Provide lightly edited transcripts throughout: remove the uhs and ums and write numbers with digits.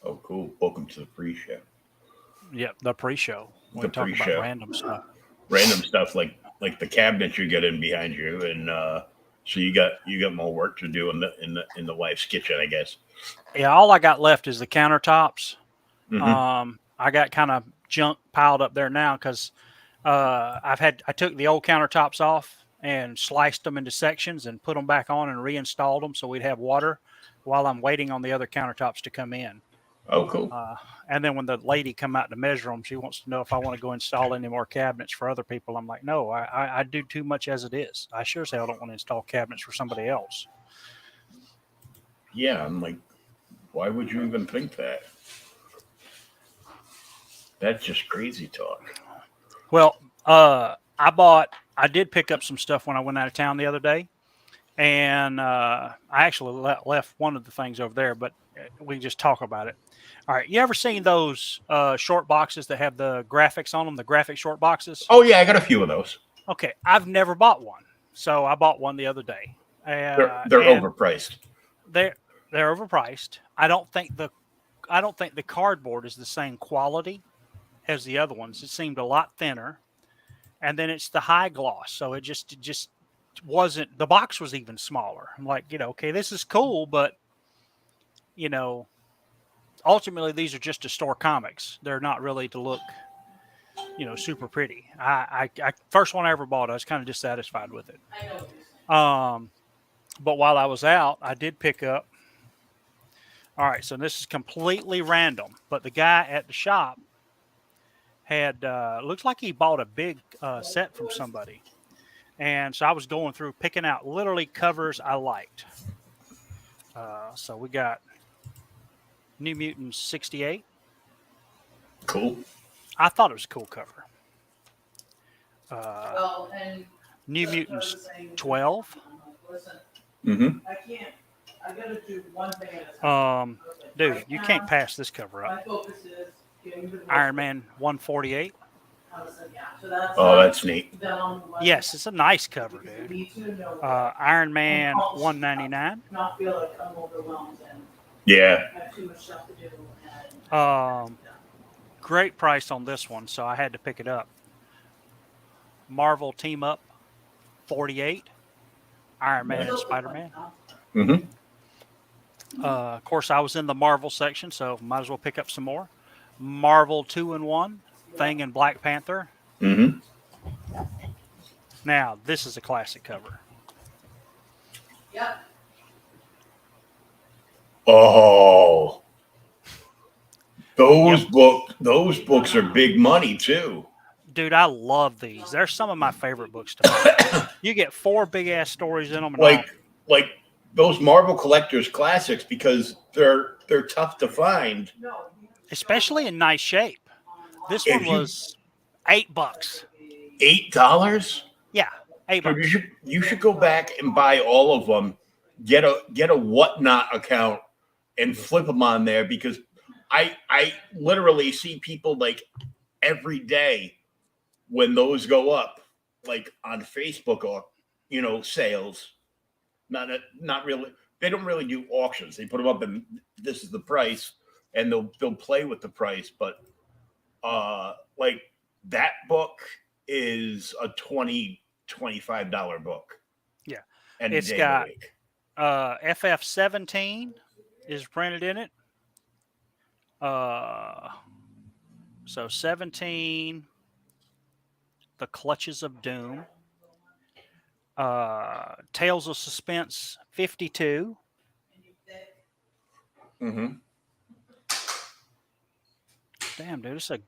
Oh, cool. Welcome to the pre-show. Yep, the pre-show. We The talk about pre-show. random stuff. Random stuff like the cabinet you get in behind you, and so you got more work to do in the wife's kitchen, I guess. Yeah, all I got left is the countertops. Mm-hmm. I got kind of junk piled up there now because I took the old countertops off and sliced them into sections and put them back on and reinstalled them so we'd have water while I'm waiting on the other countertops to come in. Oh, cool. Uh, and then when the lady come out to measure them, she wants to know if I want to go install any more cabinets for other people. I'm like, no, I do too much as it is. I sure as hell don't want to install cabinets for somebody else. Yeah, I'm like, why would you even think that? That's just crazy talk. Well, I did pick up some stuff when I went out of town the other day, and I actually left one of the things over there, but we can just talk about it. All right, you ever seen those short boxes that have the graphics on them, the graphic short boxes? Oh yeah, I got a few of those. Okay, I've never bought one, so I bought one the other day, They're and overpriced. they're they're overpriced. I don't think the cardboard is the same quality as the other ones. It seemed a lot thinner, and then it's the high gloss, so it just wasn't. The box was even smaller. I'm like, okay, this is cool, but you know, ultimately these are just to store comics. They're not really to look, super pretty. I first one I ever bought, I was kind of dissatisfied with it. Um, but while I was out, I did pick up. All right, so this is completely random, but the guy at the shop had looks like he bought a big set from somebody, and so I was going through picking out literally covers I liked. So we got New Mutants 68. Cool. I thought it was a cool cover. Uh, New Mutants 12. Mm-hmm. Um, Dude, you can't pass this cover up. Iron Man 148. Oh, that's neat. Yes, it's a nice cover, dude. Iron Man 199. Yeah. Um, Great price on this one, so I had to pick it up. Marvel Team Up 48. Iron Man and Spider Man. Mm-hmm. Of course, I was in the Marvel section, so might as well pick up some more. Marvel 2-in-1, Thing and Black Panther. Mm-hmm. Now, this is a classic cover. Oh, Yep. those books are big money too. Dude, I love these. They're some of my favorite books to buy. You get four big ass stories in them and Like all. like those Marvel Collectors classics because they're tough to find. Especially in nice shape. This one If you was $8. $8, Yeah, eight dude, you bucks. should you should go back and buy all of them. Get a whatnot account and flip them on there because I literally see people like every day when those go up, like on Facebook or sales. Not really. They don't really do auctions. They put them up and this is the price, and they'll play with the price. But like that book is a $20-$25 book Yeah. any It's day of the got week. FF17 is printed in it. Uh, so 17, The Clutches of Doom. Tales of Suspense 52. Mm-hmm. Damn, dude, it's a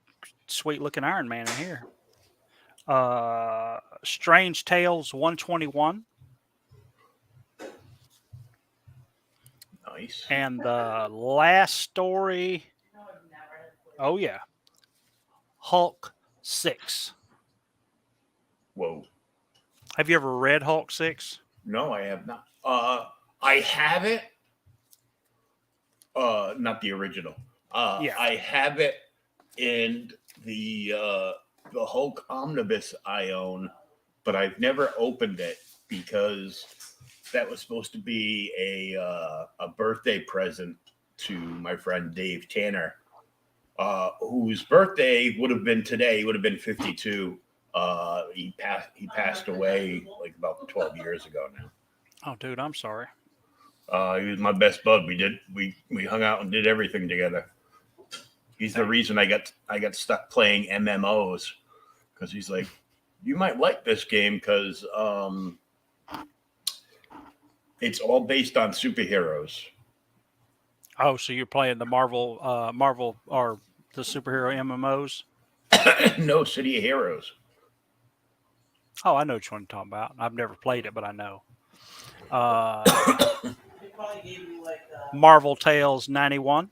sweet looking Iron Man in here. Strange Tales 121. Nice. And the last story, oh yeah, Hulk 6. Whoa. Have you ever read Hulk 6? No, I have not. I have it. Not the original. Yeah. I have it in the Hulk omnibus I own, but I've never opened it because that was supposed to be a birthday present to my friend Dave Tanner, whose birthday would have been today. He would have been 52. He passed away like about 12 years ago now. Oh, dude, I'm sorry. He was my best bud. We hung out and did everything together. He's the reason I got stuck playing MMOs, because he's like, you might like this game because it's all based on superheroes. Oh, so you're playing the Marvel or the superhero MMOs? No, City of Heroes. Oh, I know which one you're talking about. I've never played it, but I know. Marvel Tales 91.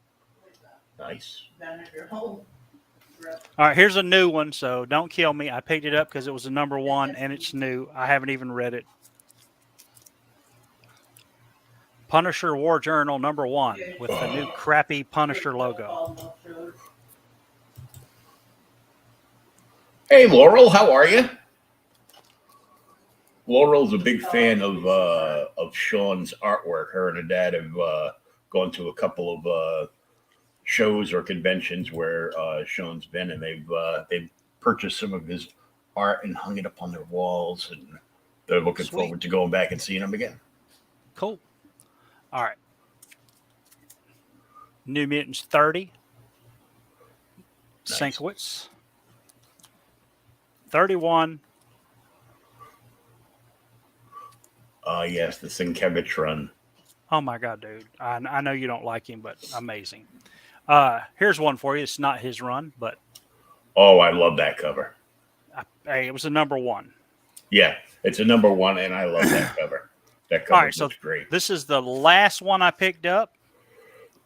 Nice. All right, here's a new one, so don't kill me. I picked it up because it was a number one, and it's new. I haven't even read it. Punisher War Journal number 1 with the new crappy Punisher logo. Hey, Laurel, how are you? Laurel's a big fan of Sean's artwork. Her and her dad have gone to a couple of shows or conventions where Sean's been, and they've purchased some of his art and hung it up on their walls, and they're looking Sweet. forward to going back and seeing him again. Cool. All right. New Mutants 30. Nice. Sienkiewicz. 31. Yes, the Sienkiewicz run. Oh my God, dude. I know you don't like him, but amazing. Here's one for you. It's not his run, but Oh, I love that cover. hey, it was a number 1. Yeah, it's a number 1, and I love that cover. That cover right, so looks great. This is the last one I picked up.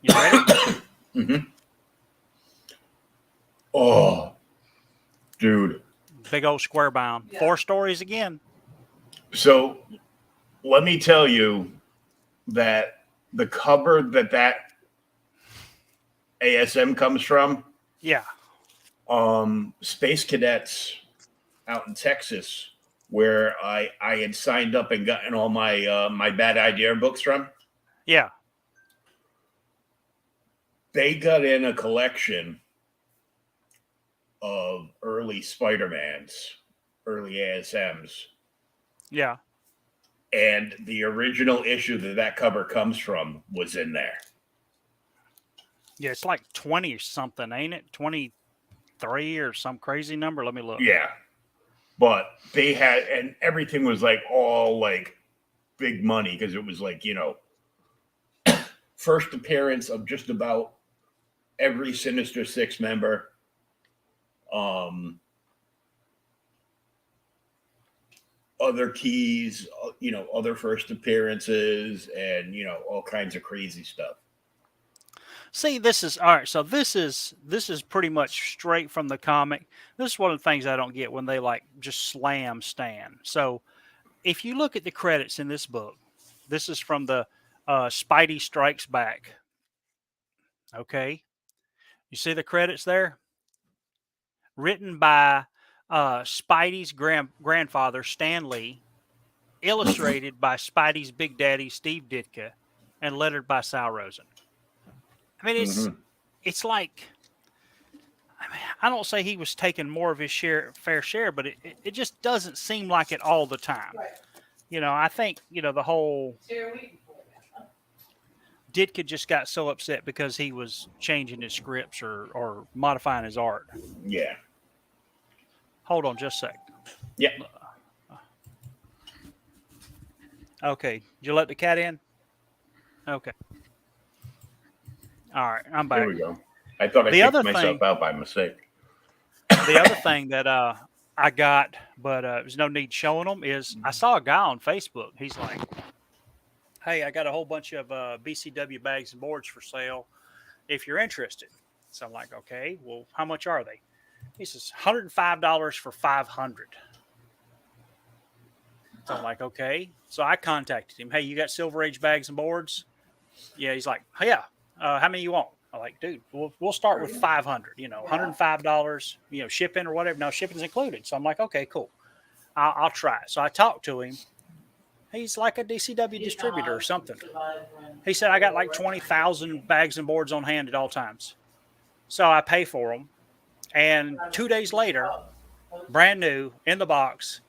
You ready? Mm-hmm. Oh, dude. Big old square bound. Yeah. 4 stories again. So let me tell you that the cover that ASM comes from, yeah, Space Cadets out in Texas, where I had signed up and gotten all my my Bad Idea books from. Yeah, they got in a collection of early Spider-Mans, early ASMs. Yeah. And the original issue that cover comes from was in there. Yeah, it's like 20 or something, ain't it? 23 or some crazy number. Let me look. Yeah. But they had, and everything was like all like big money, because it was like, you know, first appearance of just about every Sinister Six member. Other keys, you know, other first appearances, and, you know, all kinds of crazy stuff. See, this is all right. So this is pretty much straight from the comic. This is one of the things I don't get when they like just slam Stan. So if you look at the credits in this book, this is from the Spidey Strikes Back. Okay, you see the credits there? Written by Spidey's grandfather, Stan Lee, illustrated by Spidey's big daddy, Steve Ditko, and lettered by Sal Rosen. I mean, it's like, I mean, I don't say he was taking more of his fair share, but it just doesn't seem like it all the time. Right. You know, I think, you know, the whole Ditka just got so upset because he was changing his scripts or modifying his art. Yeah. Hold on just a sec. Yeah. Okay. Did you let the cat in? Okay. All right. I'm back. There we go. I thought I kicked myself out by mistake. The other thing that I got, but there's no need showing them, is I saw a guy on Facebook. He's like, hey, I got a whole bunch of BCW bags and boards for sale if you're interested. So I'm like, okay, well, how much are they? He says $105 for 500. So I'm like, okay. So I contacted him. Hey, you got Silver Age bags and boards? Yeah. He's like, oh, yeah. How many you want? I'm like, dude, we'll start with 500. You know, $105. You know, shipping or whatever. No, shipping's included. So I'm like, okay, cool. I'll try it. So I talked to him, He's like a DCW distributor or something. He said, I got like 20,000 bags and boards on hand at all times. So I pay for them. And 2 days later, brand new in the box,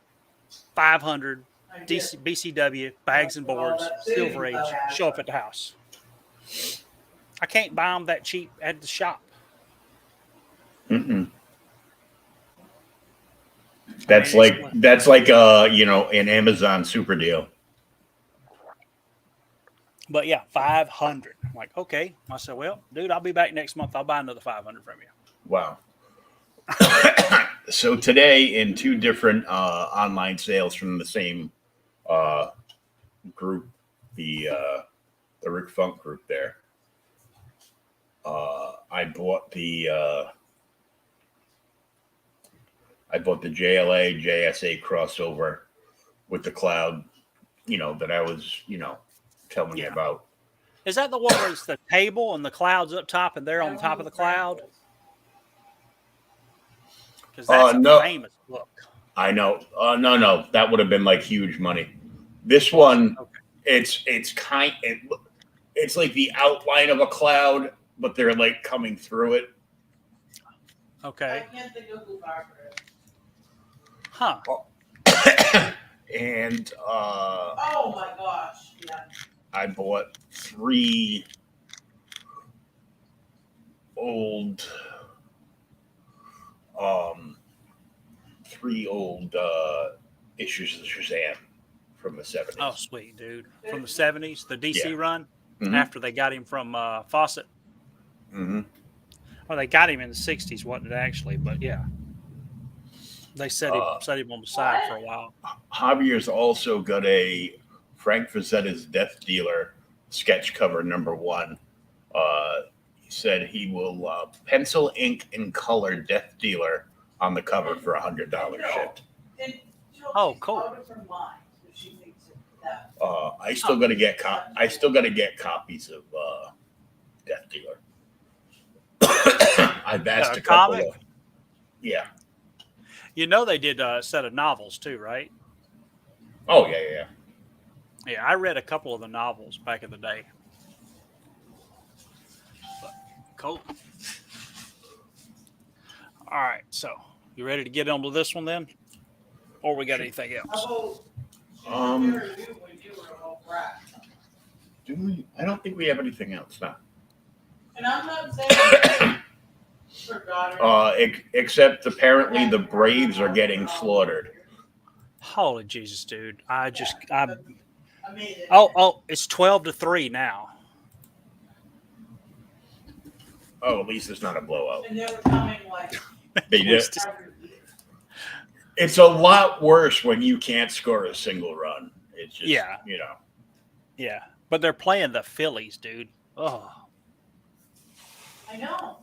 500 BCW bags and boards, Silver Age, show up at the house. I can't buy them that cheap at the shop. Mm-mm. That's like an Amazon super deal. But yeah, 500. I'm like, okay. I said, well, dude, I'll be back next month. I'll buy another 500 from you. Wow. So today, in two different online sales from the same group, the Rick Funk group there, I bought the JLA JSA crossover with the cloud, that I was, telling you about. Is that the one where it's the table and the cloud's up top and they're on the top of the cloud? Because that's a famous look. I know. No. That would have been like huge money. This one, it's like the outline of a cloud, but they're like coming through it. Okay. I can't think of who Barbara. Huh. And oh my gosh. Yeah. I bought three old issues of Shazam from the 70s. Oh, sweet, dude. From the 70s, the DC run, Mhm. after they got him from Fawcett. Mm-hmm. Well, they got him in the 60s, wasn't it, actually? But yeah. They set him on the side for a while. Javier's also got a Frank Fazetta's Death Dealer sketch cover #1. He said he will pencil, ink, and color Death Dealer on the cover for $100 shipped. Oh, cool. I still got to get copies of Death Dealer. I've asked a couple comic? of, yeah. They did a set of novels too, right? Oh yeah. Yeah, I read a couple of the novels back in the day. But, cool. All right, so you ready to get onto this one then, or we got anything else? Do we? I don't think we have anything else now. And I'm not saying except apparently the Braves are getting slaughtered. Holy Jesus, dude! I'm. Amazing. Oh, it's 12-3 now. Oh, at least it's not a blowout. And they were coming like They did. It's a lot worse when you can't score a single run. It's just, Yeah, but they're playing the Phillies, dude. Oh, I know.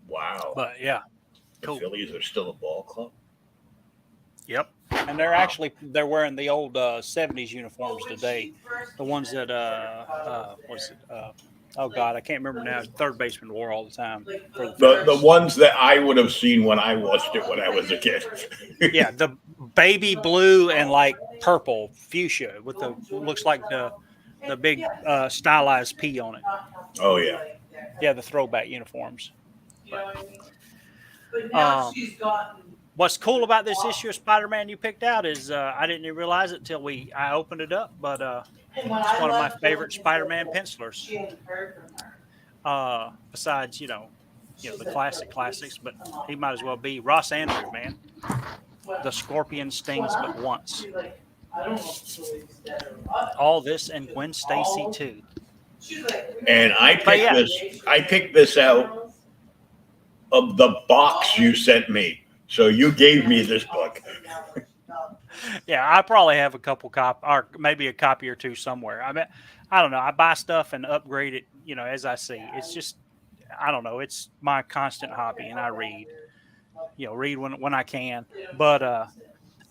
Wow. but yeah, The cool. Phillies are still a ball club? Yep. And they're wearing the old 70s uniforms today. The ones that oh God, I can't remember now. Third baseman wore all the time. For The ones that I would have seen when I watched it when I was a kid. yeah, the baby blue and like purple fuchsia with the looks like the big stylized P on it. Oh yeah. Yeah, the throwback uniforms. You know what I mean? But now she's gotten. What's cool about this issue of Spider-Man you picked out is I didn't even realize it till I opened it up, but it's one of my favorite Spider-Man pencilers. She hadn't heard from her. Besides, the classics, but he might as well be Ross Andrew, man. The Scorpion stings but once. She's like, I don't know if Chloe's dead or what. All this and Gwen Stacy too. She's like, And I picked this out of the box you sent me. So you gave me this book. Yeah, I probably have a couple or maybe a copy or two somewhere. I mean, I don't know. I buy stuff and upgrade it, as I see. It's just, I don't know. It's my constant hobby, and I read. Read when I can. But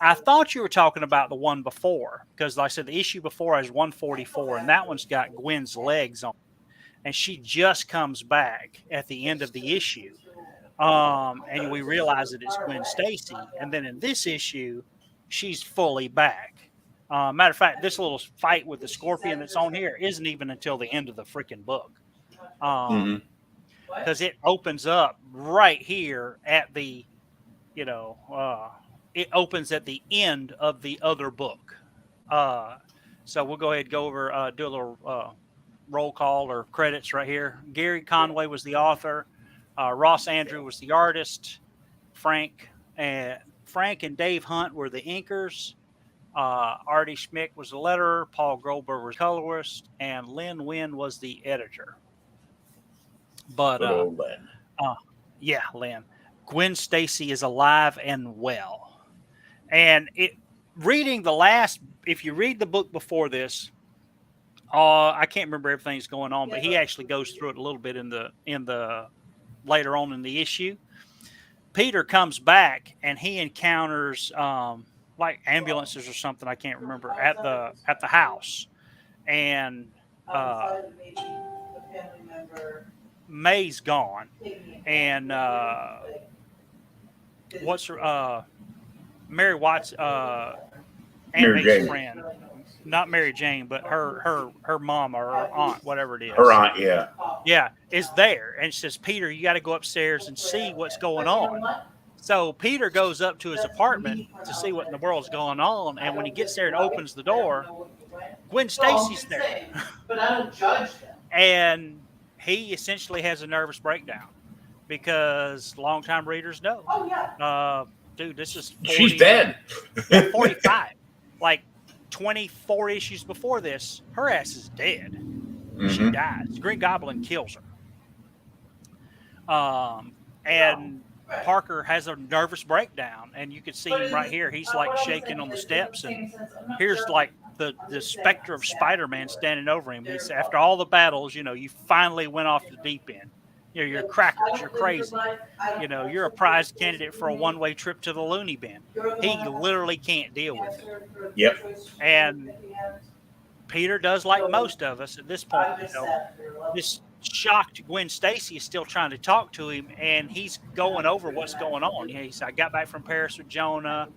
I thought you were talking about the one before, because like I said, the issue before is 144, and that one's got Gwen's legs on it, and she just comes back at the end of the issue. And we realize that it's Gwen Stacy. And then in this issue, she's fully back. Matter of fact, this little fight with the scorpion that's on here isn't even until the end of the freaking book. Mhm. Because it opens up right here at the, it opens at the end of the other book. So we'll go ahead and go over, do a little roll call or credits right here. Gary Conway was the author. Ross Andrew was the artist. Frank and Dave Hunt were the inkers. Artie Schmick was the letterer. Paul Goldberg was colorist, and Lynn Wynn was the editor. But Good old Len. yeah, Lynn. Gwen Stacy is alive and well. And reading the last, if you read the book before this, I can't remember everything that's going on, but he actually goes through it a little bit in the later on in the issue. Peter comes back and he encounters like ambulances or something, I can't remember, at the house, and May's gone, and what's her Mary Watts, Aunt Mary May's Jane. friend, not Mary Jane, but her mom or her aunt, whatever it is. Her aunt, yeah. Yeah, is there, and she says, Peter, you got to go upstairs and see what's going on. So Peter goes up to his apartment to see what in the world's going on, and when he gets there and opens the door, Gwen Stacy's there. But I don't judge them. And he essentially has a nervous breakdown because longtime readers know. Oh, yeah. Dude, this is 40, She's dead. 45. Like 24 issues before this, her ass is dead. She Mhm. dies. Green Goblin kills her. And Parker has a nervous breakdown, and you can see him right here. He's like shaking on the steps, and here's like the specter of Spider-Man standing over him. He's, after all the battles, you finally went off the deep end. You're crackers, you're crazy. You're a prize candidate for a one-way trip to the loony bin. He literally can't deal with it. Yep. And Peter does like most of us at this point. This shocked Gwen Stacy is still trying to talk to him, and he's going over what's going on. He said, I got back from Paris with Jonah,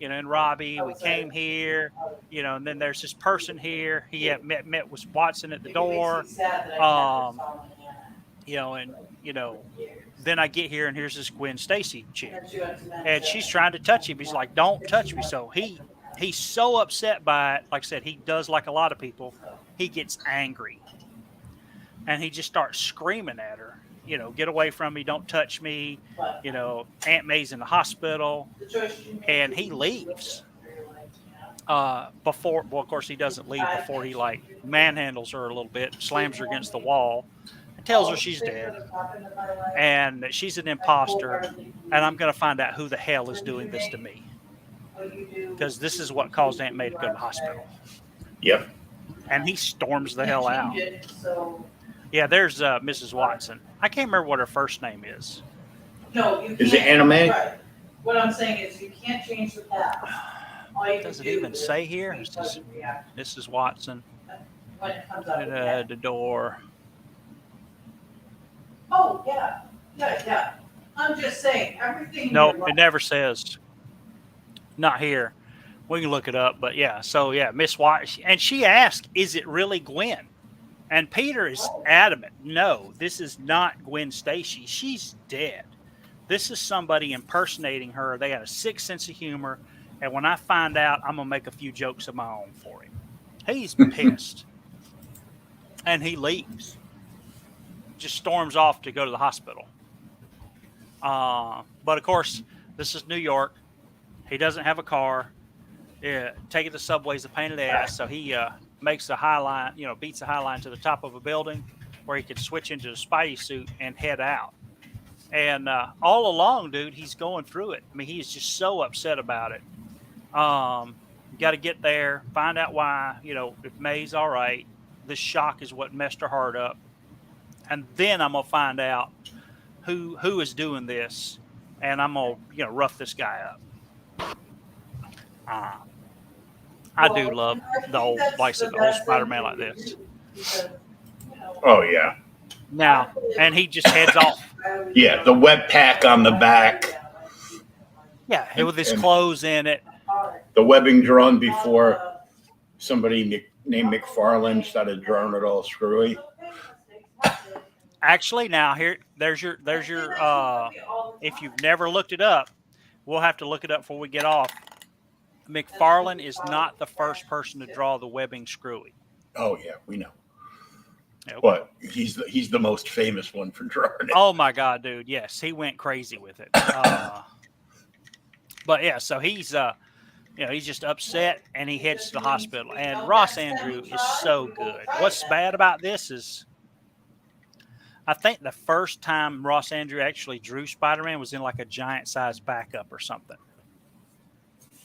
and Robbie. We came here, and then there's this person here. He had met with Watson at the door. Then I get here, and here's this Gwen Stacy chick, and she's trying to touch him. He's like, don't touch me. So he's so upset by it. Like I said, he does like a lot of people. He gets angry, and he just starts screaming at her, get away from me. Don't touch me. Aunt May's in the hospital, and he leaves. Of course, he doesn't leave before he manhandles her a little bit, slams her against the wall, and tells her she's dead, and that she's an imposter, and I'm going to find out who the hell is doing this to me, because this is what caused Aunt May to go to the hospital. Yep. And he storms the hell out. Yeah, there's Mrs. Watson. I can't remember what her first name is. No, you can't. Is it Anna May? Right. What I'm saying is you can't change the past. All you Does it can do even is say here? change how you react Mrs. Watson when it comes out of your at head. the door. Oh, yeah. I'm just saying, everything. in No, your life- it never says. Not here. We can look it up, but yeah. So yeah, Miss Watson, and she asked, "Is it really Gwen?" And Peter is adamant, "No, this is not Gwen Stacy. She's dead. This is somebody impersonating her. They got a sick sense of humor, and when I find out, I'm gonna make a few jokes of my own for him." He's pissed, and he leaves. Just storms off to go to the hospital. But of course, this is New York. He doesn't have a car. Yeah, taking the subway's a pain in the ass, so he makes a high line, beats a high line to the top of a building where he could switch into the Spidey suit and head out. And all along, dude, he's going through it. I mean, he's just so upset about it. Got to get there, find out why, if May's all right. This shock is what messed her heart up. And then I'm going to find out who is doing this, and I'm going to, rough this guy up. I do love the old, like I said, the old Spider-Man like this. Oh, yeah. Now, and he just heads off. Yeah, the web pack on the back, Yeah, with his clothes in it. the webbing drawn before. somebody named McFarlane started drawing it all screwy. Actually, now there's your if you've never looked it up, we'll have to look it up before we get off. McFarlane is not the first person to draw the webbing screwy. Oh yeah, we know. Okay. But he's the most famous one for drawing it. Oh my God, dude! Yes, he went crazy with it. But yeah, so he's he's just upset and he heads to the hospital. And Ross Andru is so good. What's bad about this is, I think the first time Ross Andru actually drew Spider-Man was in like a giant size backup or something.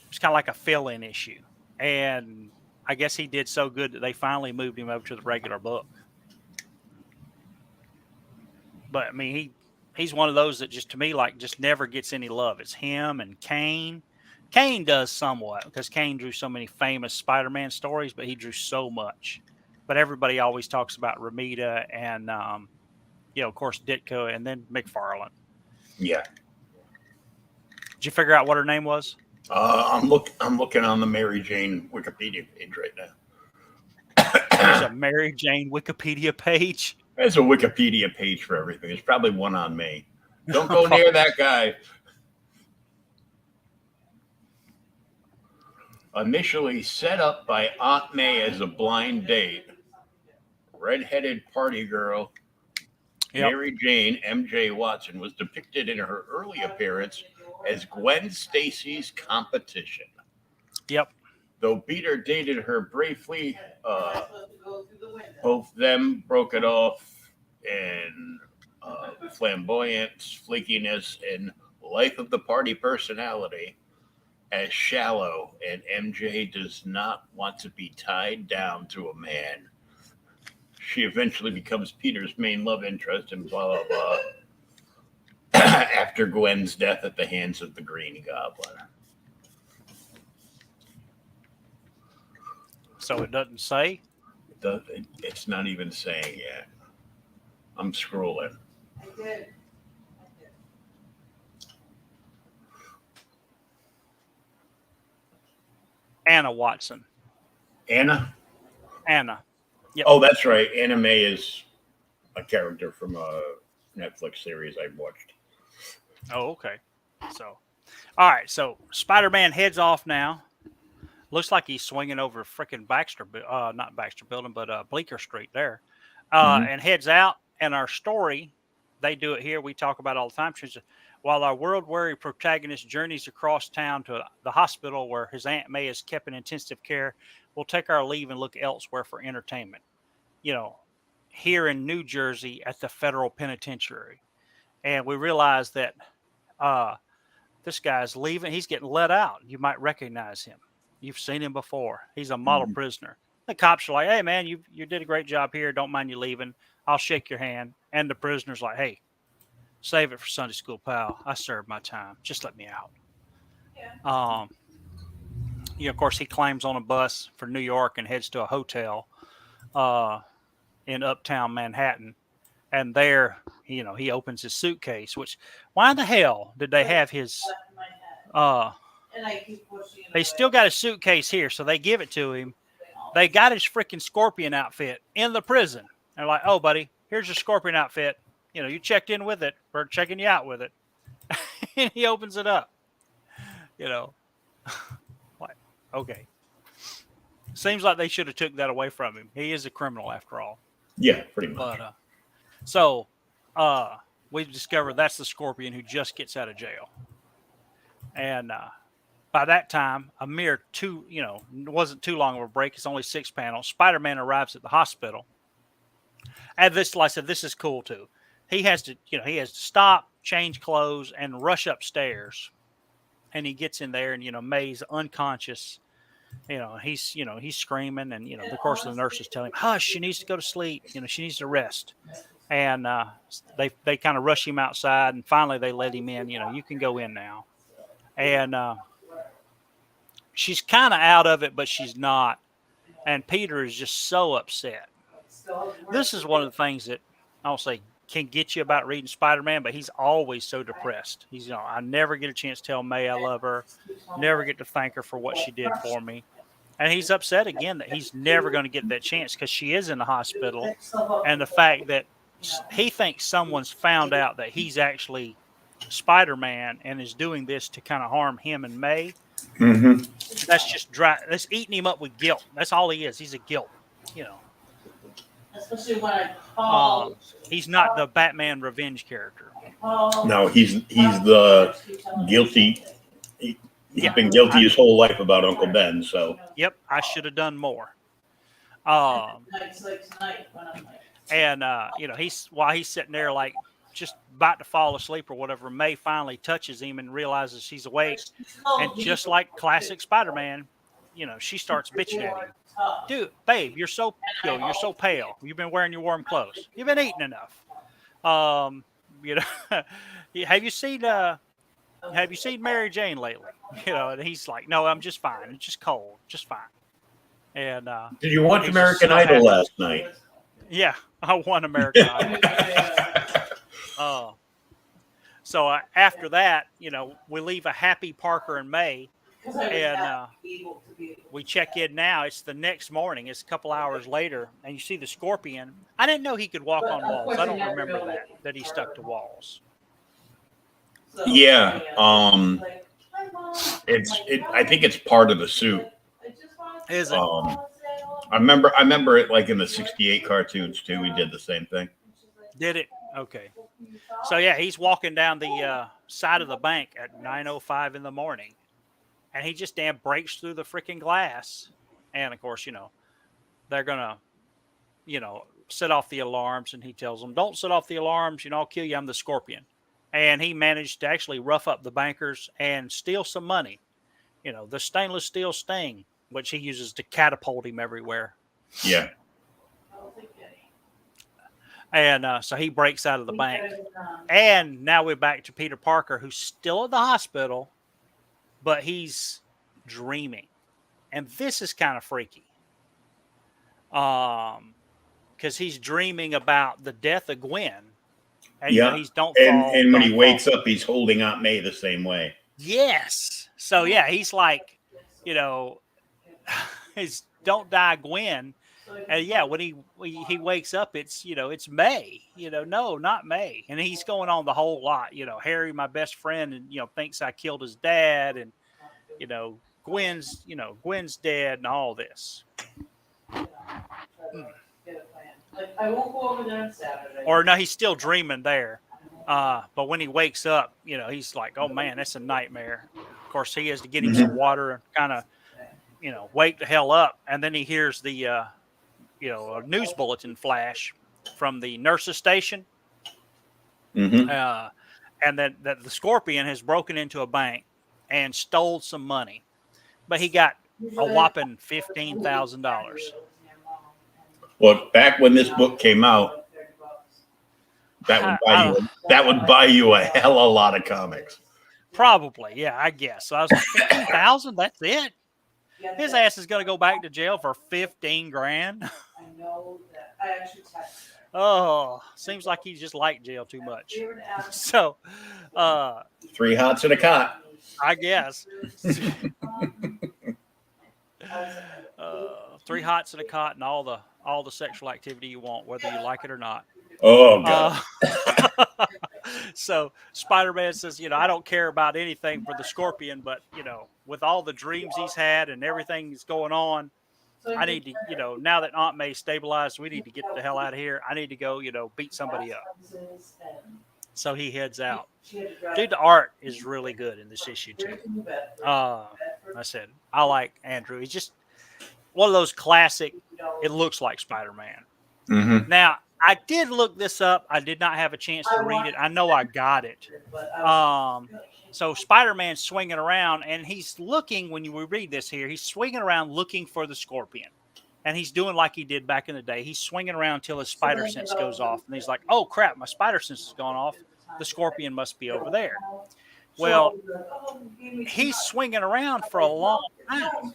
It's kind of like a fill-in issue. And I guess he did so good that they finally moved him over to the regular book. But I mean, he's one of those that just, to me, like, just never gets any love. It's him and Kane. Kane does somewhat because Kane drew so many famous Spider-Man stories, but he drew so much. But everybody always talks about Romita and, of course, Ditko and then McFarlane. Yeah. Did you figure out what her name was? I'm looking on the Mary Jane Wikipedia page right now. There's a Mary Jane Wikipedia page. There's a Wikipedia page for everything. There's probably one on me. Don't go near that guy. Initially set up by Aunt May as a blind date, redheaded party girl, Mary Jane MJ Watson was depicted in her early appearance as Gwen Stacy's competition. Yep. Though Peter dated her briefly, both them broke it off in flamboyance, flakiness, and life of the party personality as shallow, and MJ does not want to be tied down to a man. She eventually becomes Peter's main love interest and blah, blah, blah. After Gwen's death at the hands of the Green Goblin. So it doesn't say? It's not even saying yet. I'm scrolling. I did. Anna Watson. Anna? Anna. Yep. Oh, that's right. Anna May is a character from a Netflix series I watched. Oh, okay. So, all right. So Spider-Man heads off now. Looks like he's swinging over freaking not Baxter Building, but Bleecker Street there, and heads out. And our story, they do it here. We talk about it all the time. While our world-weary protagonist journeys across town to the hospital where his Aunt May is kept in intensive care, we'll take our leave and look elsewhere for entertainment. Here in New Jersey at the federal penitentiary. And we realize that this guy's leaving. He's getting let out. You might recognize him. You've seen him before. He's a model prisoner. The cops are like, hey, man, you did a great job here. Don't mind you leaving. I'll shake your hand. And the prisoner's like, hey, save it for Sunday school, pal. I served my time. Just let me out. Yeah. Of course, he climbs on a bus for New York and heads to a hotel in uptown Manhattan. And there, he opens his suitcase, which, why in the hell did they have his, And I keep pushing it they away. still got his suitcase here, so they give it to him. They got his freaking Scorpion outfit in the prison. They're like, oh, buddy, here's your Scorpion outfit. You checked in with it. We're checking you out with it. And he opens it up. Like, okay. Seems like they should have took that away from him. He is a criminal after all. Yeah, pretty much. But we've discovered that's the Scorpion who just gets out of jail. And by that time, a mere wasn't too long of a break. It's only 6 panels. Spider-Man arrives at the hospital. And this, like I said, this is cool too. He has to stop, change clothes, and rush upstairs. And he gets in there, and May's unconscious. He's screaming, and of course the nurses tell him, "Hush, she needs to go to sleep. She needs to rest." And they kind of rush him outside, and finally they let him in. You can go in now. And she's kind of out of it, but she's not. And Peter is just so upset. This is one of the things that I'll say can get you about reading Spider-Man, but he's always so depressed. He's, I never get a chance to tell May I love her, never get to thank her for what she did for me. And he's upset again that he's never going to get that chance because she is in the hospital. And the fact that he thinks someone's found out that he's actually Spider-Man and is doing this to kind of harm him and May. Mm-hmm. That's just dry. That's eating him up with guilt. That's all he is. He's a guilt, you know. Especially when I call. He's not the Batman revenge character. No, he's the guilty. He's been guilty his whole life about Uncle Ben. So Yep, I should have done more. Nights like tonight when I'm like, And you know, while he's sitting there like just about to fall asleep or whatever, May finally touches him and realizes he's awake. And just like classic Spider-Man, you know, she starts bitching at him. Dude, babe, you're so pale. You've been wearing your warm clothes. You've been eating enough. You know, have you seen Mary Jane lately? You know, and he's like, no, I'm just fine. It's just cold, just fine. And did you watch he's American so Idol happy. last night? Yeah, I won American Idol. So after that, you know, we leave a happy Parker and May, and we check in now. It's the next morning. It's a couple hours later, and you see the Scorpion. I didn't know he could walk on walls. I don't remember that he stuck to walls. Yeah. I think it's part of the suit. Is it? I remember it like in the '68 cartoons too. We did the same thing. Did it? Okay. So yeah, he's walking down the side of the bank at 9:05 in the morning, and he just damn breaks through the freaking glass. And of course, you know, they're gonna, you know, set off the alarms, and he tells them, "Don't set off the alarms. You know, I'll kill you. I'm the Scorpion." And he managed to actually rough up the bankers and steal some money. You know, the stainless steel sting, which he uses to catapult him everywhere. Yeah. And so he breaks out of the bank. And now we're back to Peter Parker, who's still at the hospital, but he's dreaming. And this is kind of freaky. Because he's dreaming about the death of Gwen. And you know, he's don't fall. And when he don't wakes fall. up, he's holding Aunt May the same way. Yes. So yeah, he's like, you know, he's don't die Gwen. And yeah, when he wakes up, it's, you know, it's May, you know, no, not May. And he's going on the whole lot, you know, Harry, my best friend, and, you know, thinks I killed his dad. And, you know, Gwen's dead and all this. I won't go over there on Saturday. Or no, he's still dreaming there. But when he wakes up, you know, he's like, oh man, that's a nightmare. Of course, he has to get him some water and kind of, you know, wake the hell up. And then he hears the, you know, a news bulletin flash from the nurse's station. Mm-hmm. And that the Scorpion has broken into a bank and stole some money. But he got a whopping $15,000. Well, back when this book came out, that would buy you a hell of a lot of comics. Probably, yeah, I guess. So I was like, 15,000. That's it. His ass is going to go back to jail for 15 grand. I know that. I actually texted her. Oh, seems like he just liked jail too much. So, 3 hots and a cot. I guess. 3 hots and a cot and all the sexual activity you want, whether you like it or not. Oh God. So Spider-Man says, you know, I don't care about anything for the Scorpion, but, you know, with all the dreams he's had and everything that's going on, I need to, you know, now that Aunt May stabilized, we need to get the hell out of here. I need to go, you know, beat somebody up. So he heads out. Dude, the art is really good in this issue too. I said, I like Andrew. He's just one of those classic, it looks like Spider-Man. Mm-hmm. Now, I did look this up. I did not have a chance to read it. I know I got it. So Spider-Man's swinging around, and he's looking, when you read this here, he's swinging around looking for the Scorpion. And he's doing like he did back in the day. He's swinging around until his spider sense goes off. And he's like, oh, crap, my spider sense has gone off. The Scorpion must be over there. Well, he's swinging around for a long time.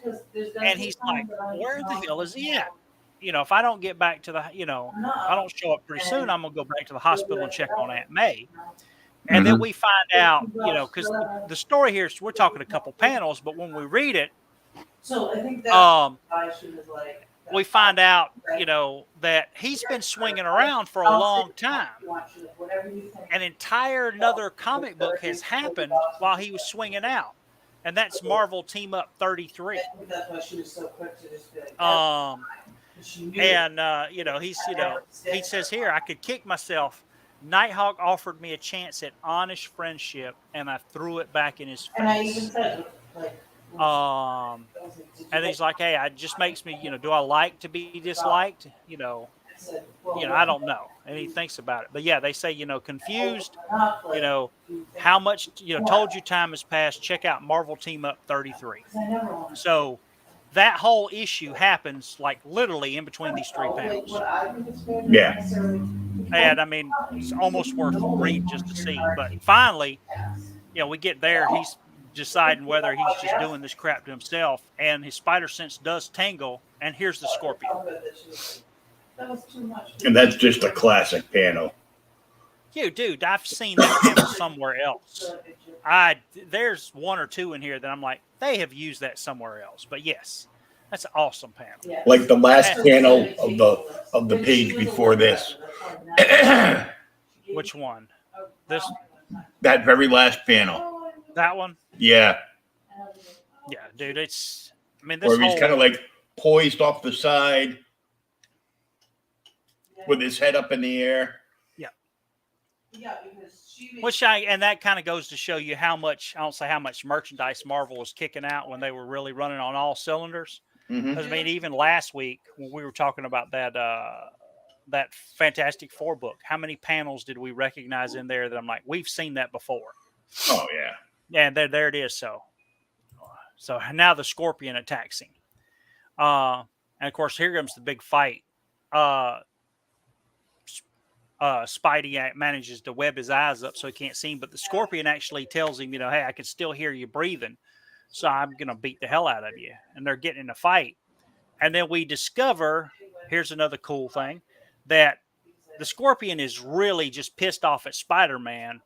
And he's like, where the hell is he at? You know, if I don't get back to the, you know, I don't show up pretty soon, I'm going to go back to the hospital and check on Aunt May. And then we find out, you know, because the story here, we're talking a couple panels, but when we read it, So I think that's Um, why she was like. we find out, that he's been swinging around for a long time. An entire another comic book has happened while he was swinging out, and that's Marvel Team Up 33. I think that's why she was so quick to just be like, she knew. And he says here, I could kick myself. Nighthawk offered me a chance at honest friendship, and I threw it back in his And I even face. said, like, And he's like, hey, it just makes me, do I like to be disliked? I don't know. And he thinks about it. But yeah, they say, confused, how much, told you time has passed. Check out Marvel Team Up 33. So that whole issue happens like literally in between these three panels. Yeah. And I mean, it's almost worth reading just to see. But finally, we get there. He's deciding whether he's just doing this crap to himself, and his spider sense does tangle, and here's the Scorpion. And that's just a classic panel. Dude, I've seen that panel somewhere else. There's one or two in here that I'm like, they have used that somewhere else. But yes, that's an awesome panel. Like the last panel of the page before this. Which one? This? That very last panel. That one? Yeah. Yeah, dude, this Where he's whole, kind of like poised off the side with his head up in the air. Yeah, because and that kind of goes to show you how much, I don't say how much merchandise Marvel was kicking out when they were really running on all cylinders. Mm-hmm. I mean, even last week when we were talking about that Fantastic Four book, how many panels did we recognize in there that I'm like, we've seen that before? Oh, yeah. And there it is. So now the Scorpion attacks him. And of course, here comes the big fight. Spidey manages to web his eyes up so he can't see him, but the Scorpion actually tells him, hey, I can still hear you breathing, so I'm going to beat the hell out of you. And they're getting in a fight. And then we discover, here's another cool thing, that the Scorpion is really just pissed off at Spider-Man,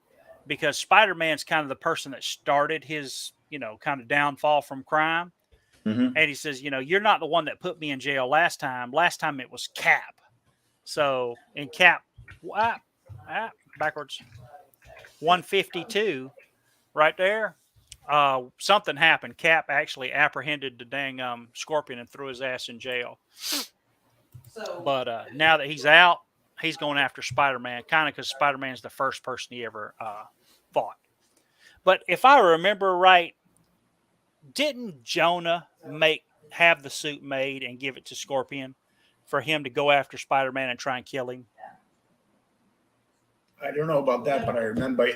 because Spider-Man's kind of the person that started his, kind of downfall from crime. Mm-hmm. And he says, you're not the one that put me in jail last time. Last time it was Cap. So in Cap, backwards, 152, right there, something happened. Cap actually apprehended the dang Scorpion and threw his ass in jail. But now that he's out, he's going after Spider-Man, kind of because Spider-Man's the first person he ever fought. But if I remember right, didn't Jonah have the suit made and give it to Scorpion for him to go after Spider-Man and try and kill him? I don't know about that, but I remember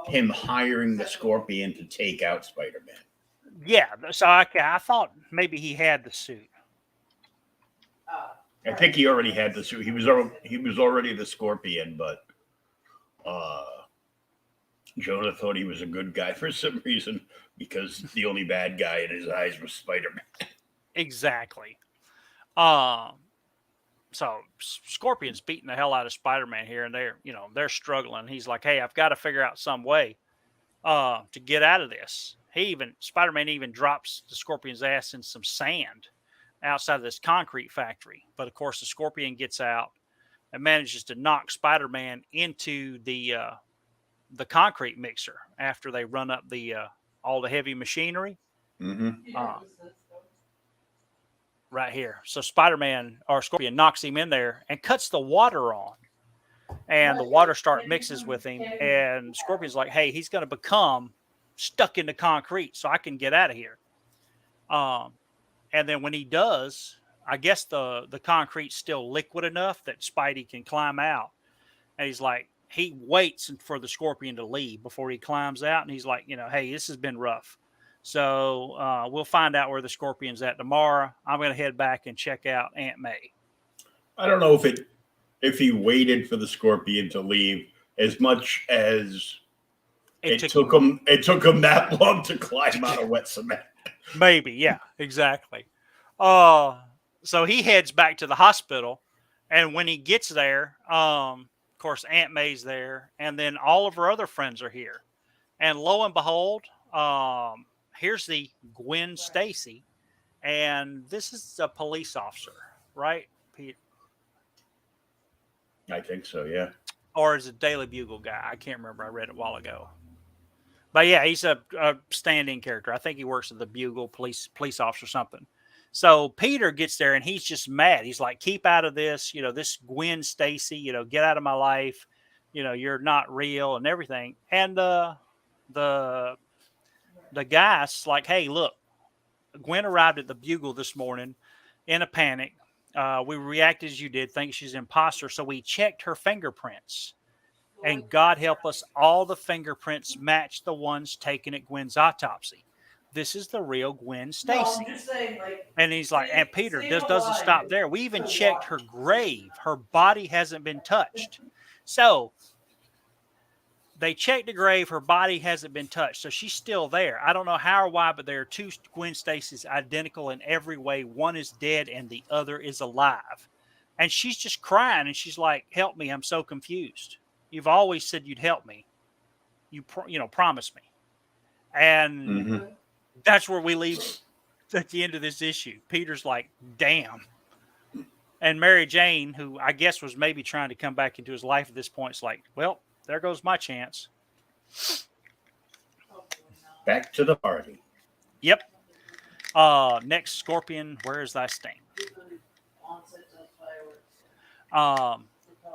him hiring the Scorpion to take out Spider-Man. Yeah, so I thought maybe he had the suit. I think he already had the suit. He was already the Scorpion, but Jonah thought he was a good guy for some reason, because the only bad guy in his eyes was Spider-Man. Exactly. So Scorpion's beating the hell out of Spider-Man here, and they're struggling. He's like, hey, I've got to figure out some way to get out of this. Spider-Man even drops the Scorpion's ass in some sand outside of this concrete factory. But of course, the Scorpion gets out and manages to knock Spider-Man into the concrete mixer after they run up all the heavy machinery. Mm-hmm. Right here. So Scorpion knocks him in there and cuts the water on. And the water mixes with him. And Scorpion's like, hey, he's going to become stuck in the concrete so I can get out of here. And then when he does, I guess the concrete's still liquid enough that Spidey can climb out. And he's like, he waits for the Scorpion to leave before he climbs out. And he's like, hey, this has been rough. So we'll find out where the Scorpion's at tomorrow. I'm going to head back and check out Aunt May. I don't know if he waited for the Scorpion to leave as much as it took him that long to climb out of wet cement. Maybe, yeah, exactly. So he heads back to the hospital, and when he gets there, of course, Aunt May's there, and then all of her other friends are here. And lo and behold, here's the Gwen Stacy and this is a police officer, right, Pete? I think so. Yeah. Or is it Daily Bugle guy? I can't remember. I read it a while ago. But yeah, he's a stand-in character. I think he works at the Bugle police officer or something. So Peter gets there and he's just mad. He's like, "Keep out of this, this Gwen Stacy, get out of my life. You're not real and everything." And the guy's like, "Hey, look, Gwen arrived at the Bugle this morning in a panic. We reacted as you did, think she's an imposter, so we checked her fingerprints. And God help us, all the fingerprints match the ones taken at Gwen's autopsy. This is the real Gwen Stacy." And he's like, and Peter doesn't stop there. We even checked her grave. Her body hasn't been touched. So they checked the grave. Her body hasn't been touched. So she's still there. I don't know how or why, but there are two Gwen Stacys identical in every way. One is dead and the other is alive. And she's just crying. And she's like, "Help me. I'm so confused. You've always said you'd help me. You promised me." And that's where we leave at the end of this issue. Peter's like, "Damn." And Mary Jane, who I guess was maybe trying to come back into his life at this point, is like, "Well, there goes my chance." Back to the party. Yep. Next, Scorpion, where is thy sting?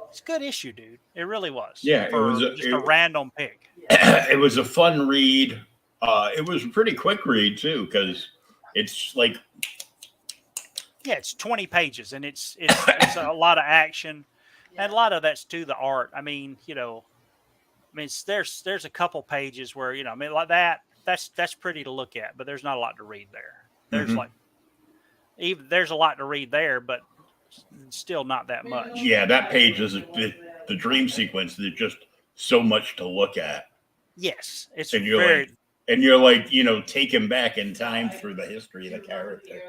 It's a good issue, dude. It really was. Yeah, it was just a random pick. It was a fun read. It was a pretty quick read too, because it's like, yeah, it's 20 pages, and it's a lot of action, and a lot of that's to the art. I mean, there's a couple pages where like that's pretty to look at, but there's not a lot to read there. There's there's a lot to read there, but still not that much. Yeah, that page is the dream sequence. There's just so much to look at. Yes, it's and you're like taken back in time through the history of the character.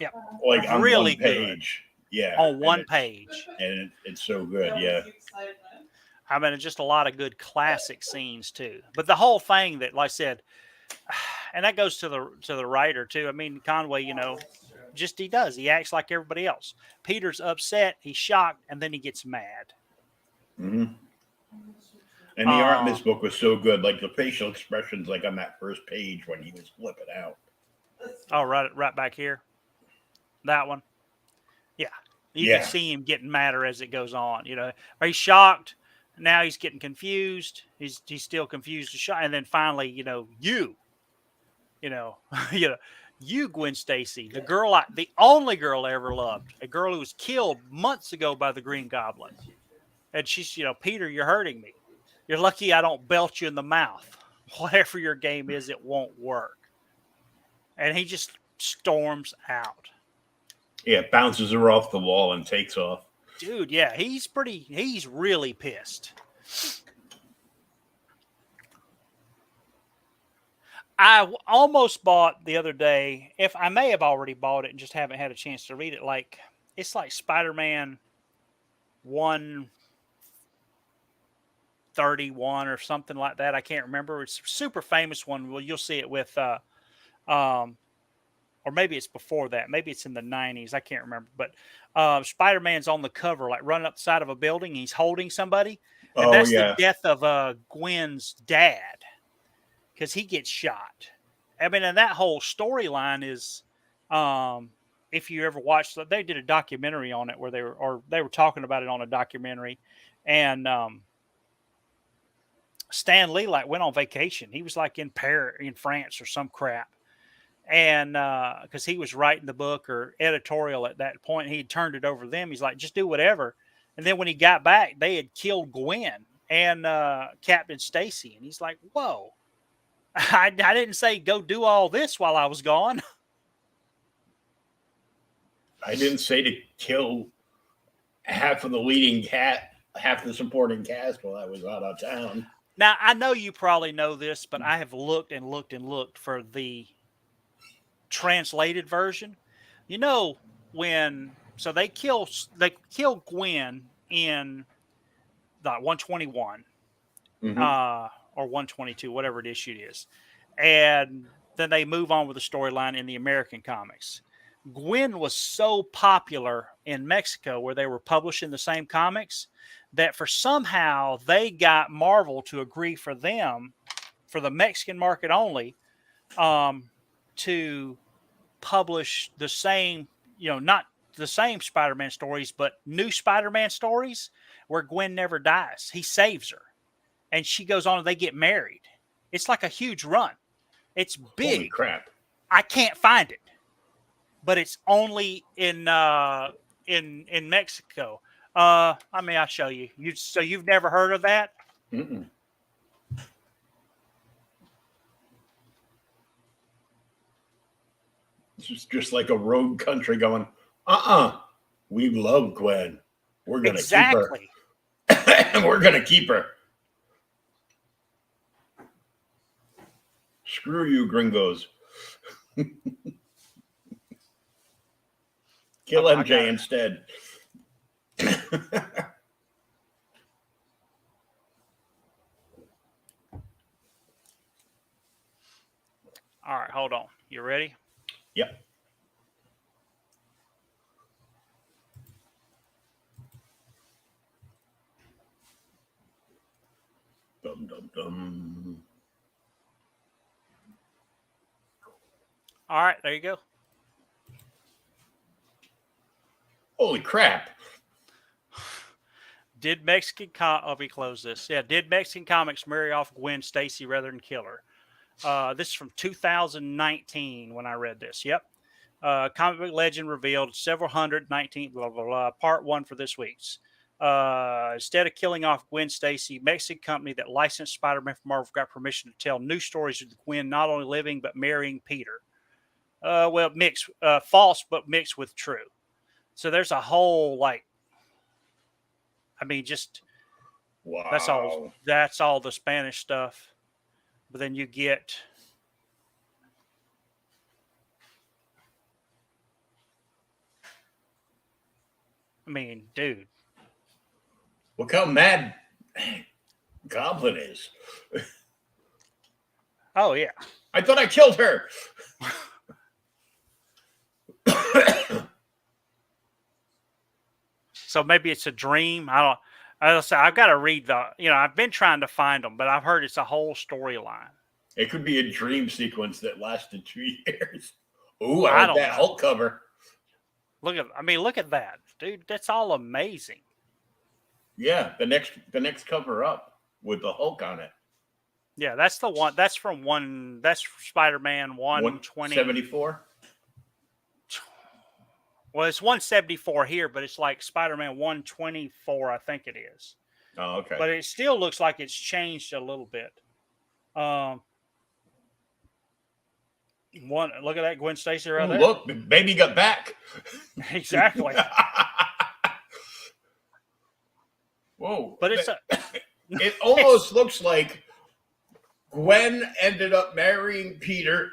Yeah, like on really one page. Good. Yeah, on one page, and it's so good. Yeah, I mean, it's just a lot of good classic scenes too. But the whole thing that, like I said, and that goes to the writer too. I mean, Conway, he acts like everybody else. Peter's upset, he's shocked, and then he gets mad. Mm-hmm. And the art in this book was so good, like the facial expressions, like on that first page when he was flipping out. Oh, right back here, that one. Yeah, you can see him getting madder as it goes on. He's shocked. Now he's getting confused. He's still confused and shocked, and then finally, you, Gwen Stacy, the only girl I ever loved, a girl who was killed months ago by the Green Goblin. And she's, "Peter, you're hurting me. You're lucky I don't belt you in the mouth. Whatever your game is, it won't work." And he just storms out. Yeah, bounces her off the wall and takes off. Dude, yeah, he's really pissed. I almost bought the other day, if I may have already bought it and just haven't had a chance to read it, it's like Spider-Man 131 or something like that. I can't remember. It's a super famous one. Well, you'll see it with or maybe it's before that. Maybe it's in the 90s. I can't remember. But Spider-Man's on the cover, like running up the side of a building. He's holding somebody. And that's the death of Gwen's dad, because he gets shot. I mean, and that whole storyline is, if you ever watched, they did a documentary on it where they were talking about it on a documentary. And Stan Lee went on vacation. He was in Paris, in France or some crap. And because he was writing the book or editorial at that point, he had turned it over to them. He's like, "Just do whatever." And then when he got back, they had killed Gwen and Captain Stacy. And he's like, "Whoa, I didn't say go do all this while I was gone." I didn't say to kill half of the leading half the supporting cast while I was out of town. Now, I know you probably know this, but I have looked and looked and looked for the translated version. So they kill Gwen in the 121 or 122, whatever issue it is, and then they move on with the storyline in the American comics. Gwen was so popular in Mexico where they were publishing the same comics that for somehow they got Marvel to agree for them, for the Mexican market only, to publish the same, not the same Spider-Man stories, but new Spider-Man stories where Gwen never dies. He saves her and she goes on and they get married. It's like a huge run. It's big. Holy crap. I can't find it, but it's only in Mexico. I'll show you. So you've never heard of that? Mm-mm. It's just like a rogue country going, we love Gwen. We're going to Exactly. keep her. We're going to keep her. Screw you, gringos. Kill MJ instead. All right, hold on. You ready? Yep. Dum dum dum. All right, there you go. Holy crap. Did Mexican close this? Yeah, did Mexican comics marry off Gwen Stacy rather than kill her? This is from 2019 when I read this. Yep. Comic book legend revealed several hundred 19 blah blah blah. Part 1 for this week's. Instead of killing off Gwen Stacy, Mexican company that licensed Spider-Man from Marvel got permission to tell new stories with Gwen not only living but marrying Peter. Mixed, false but mixed with true. So there's a whole just wow. That's all the Spanish stuff. But then you get dude. Look how mad Goblin is. Oh yeah. I thought I killed her. So maybe it's a dream. I've got to read I've been trying to find them, but I've heard it's a whole storyline. It could be a dream sequence that lasted 2 years. Ooh, I like that Hulk cover. Look at that, dude. That's all amazing. Yeah, the next cover up with the Hulk on it. Yeah, that's the one. That's from that's Spider-Man 174. Well, it's 174 here, but it's like Spider-Man 124, I think it is. Oh, okay. But it still looks like it's changed a little bit. Look at that Gwen Stacy right there. Look, baby got back. Exactly. Whoa. But it almost looks like Gwen ended up marrying Peter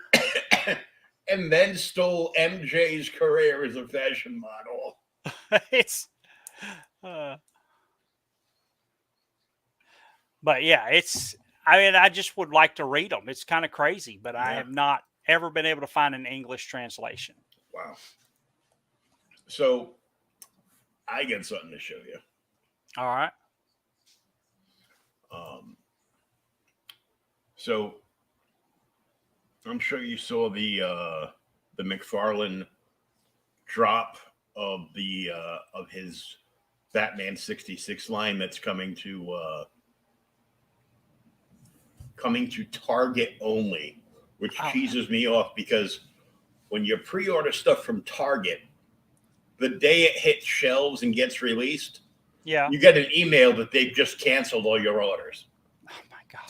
and then stole MJ's career as a fashion model. But yeah, I just would like to read them. It's kind of crazy, but I have not ever been able to find an English translation. Wow. So I got something to show you. All right. So I'm sure you saw the McFarlane drop of of his Batman 66 line that's coming to Target only, which cheeses me off because when you pre-order stuff from Target, the day it hits shelves and gets released, you get an email that they've just canceled all your orders. Oh my God.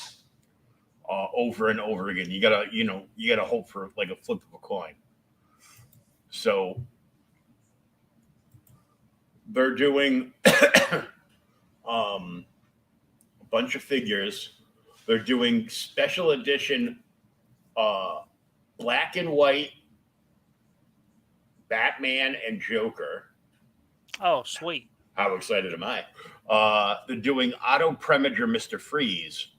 Over and over again. You gotta hope for like a flip of a coin. So they're doing a bunch of figures. They're doing special edition black and white Batman and Joker. Oh, sweet. How excited am I? They're doing Otto Preminger Mr. Freeze.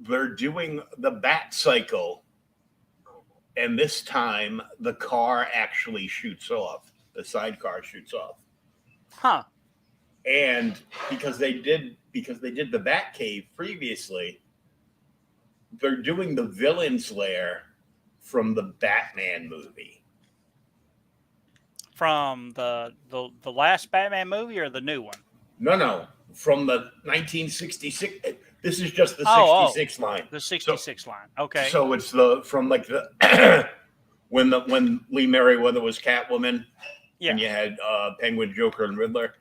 they're doing the Bat Cycle, and this time the car actually shoots off. The sidecar shoots off. Huh. And because they did the Bat Cave previously, they're doing the Villain's Lair from the Batman movie. From the last Batman movie or the new one? No, from the 1966. This is just the Oh, 66 line. The 66 line. Okay. So it's from like the when Lee Merriweather was Catwoman, Yeah. and you had Penguin, Joker, and Riddler.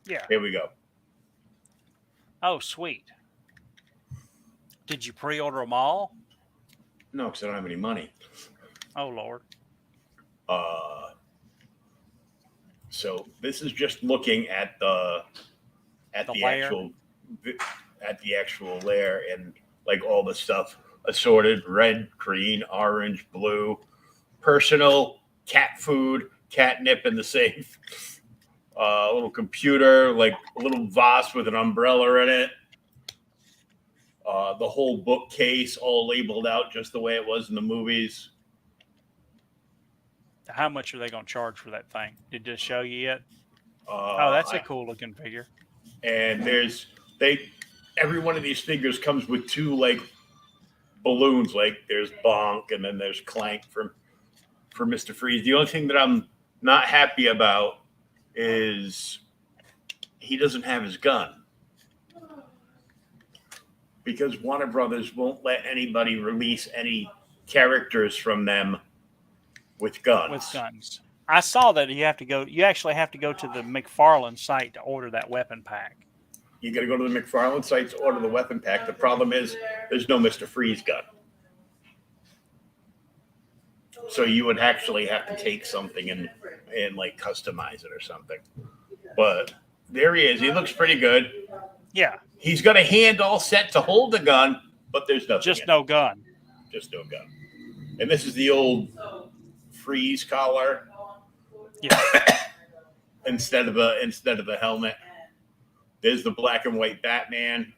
Yeah. Here we go. Oh, sweet. Did you pre-order them all? No, because I don't have any money. Oh, Lord. So this is just looking at the lair. actual lair, and like all the stuff assorted: red, green, orange, blue, personal, cat food, catnip in the safe, a little computer, like a little vase with an umbrella in it. The whole bookcase all labeled out just the way it was in the movies. How much are they going to charge for that thing? Did it show you yet? Oh, That's a cool looking figure. And every one of these figures comes with two like balloons. Like there's Bonk, and then there's Clank for Mr. Freeze. The only thing that I'm not happy about is he doesn't have his gun, because Warner Brothers won't let anybody release any characters from them with guns. I saw that you actually have to go to the McFarlane site to order that weapon pack. You got to go to the McFarlane site to order the weapon pack. The problem is there's no Mr. Freeze gun. So you would actually have to take something and like customize it or something. But there he is. He looks pretty good. Yeah. He's got a hand all set to hold the gun, but there's nothing. Just no gun. Just no gun. And this is the old Freeze collar. Yeah. instead of the helmet. There's the black and white Batman.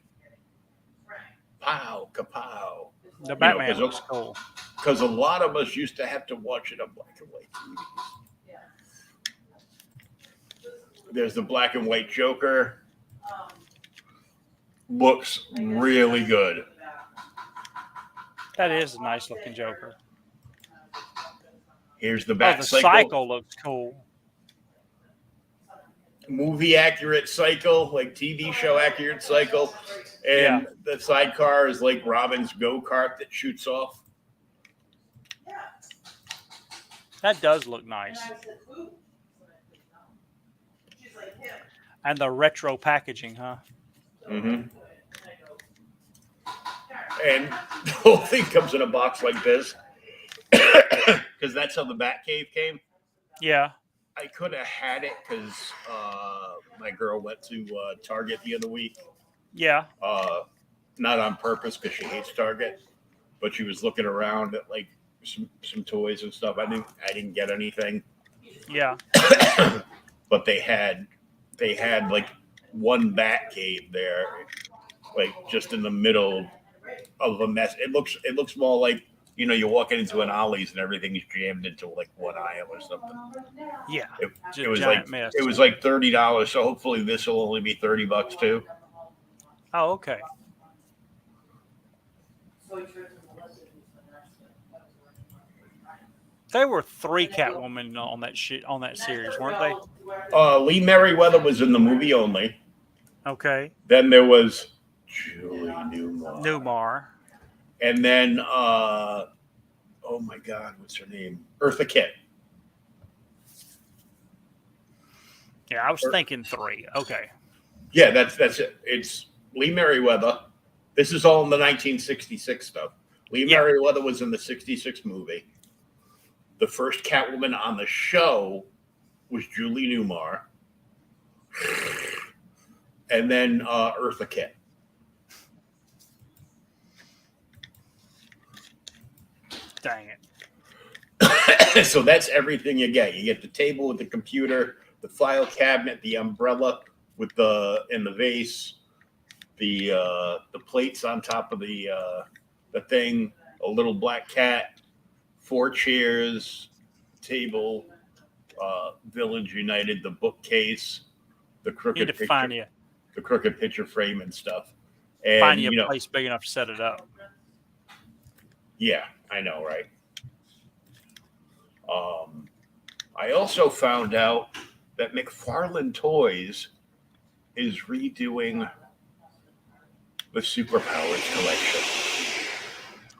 Pow, kapow. The Batman looks cool. Because a lot of us used to have to watch it on black and white TVs. There's the black and white Joker. Looks really good. That is a nice looking Joker. Here's the Bat the Cycle. cycle looks cool. Movie accurate cycle, like TV show accurate cycle. And the sidecar is like Robin's go-kart that shoots off. That does look nice. And the retro packaging, huh? Mm-hmm. And the whole thing comes in a box like this. Because that's how the Batcave came. Yeah. I could have had it because my girl went to Target the other week. Yeah. Not on purpose because she hates Target, but she was looking around at like some toys and stuff. I didn't get anything. Yeah. But they had like one Batcave there, like just in the middle of a mess. It looks more like, you know, you're walking into an Ollie's and everything's jammed into like one aisle or something. Yeah. It was like mess. it was like $30. So hopefully this will only be $30 too. Oh, okay. There were 3 Catwoman on that series, weren't they? Lee Merriweather was in the movie only. Okay. Then there was Julie Newmar. And then oh my God, what's her name? Eartha Kitt. Yeah, I was thinking 3. Okay. Yeah, that's it. It's Lee Merriweather. This is all in the 1966 stuff. Lee Merriweather was in the 66 movie. The first Catwoman on the show was Julie Newmar. And then Eartha Kitt. Dang it. So that's everything you get. You get the table with the computer, the file cabinet, the umbrella with in the vase, the plates on top of the thing, a little black cat, 4 chairs, table, Village United, the bookcase, the Need crooked to picture, find frame and stuff. you And a place big enough to set it up. yeah, I know, right? I also found out that McFarlane Toys is redoing the Superpowers collection.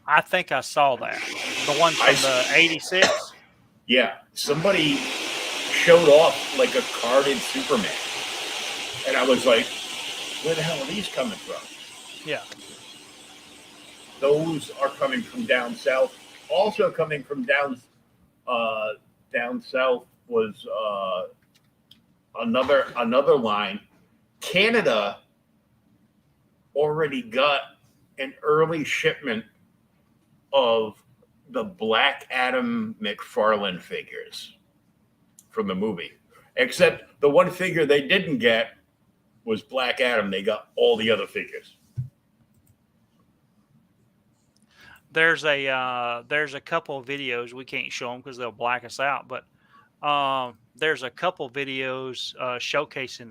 I think I saw that. The one from the 86. Yeah, somebody showed off like a carded Superman. And I was like, where the hell are these coming from? Yeah. Those are coming from down south. Also coming from down south was another line. Canada already got an early shipment of the Black Adam McFarlane figures from the movie. Except the one figure they didn't get was Black Adam. They got all the other figures. There's a couple of videos, we can't show them because they'll black us out, but there's a couple videos showcasing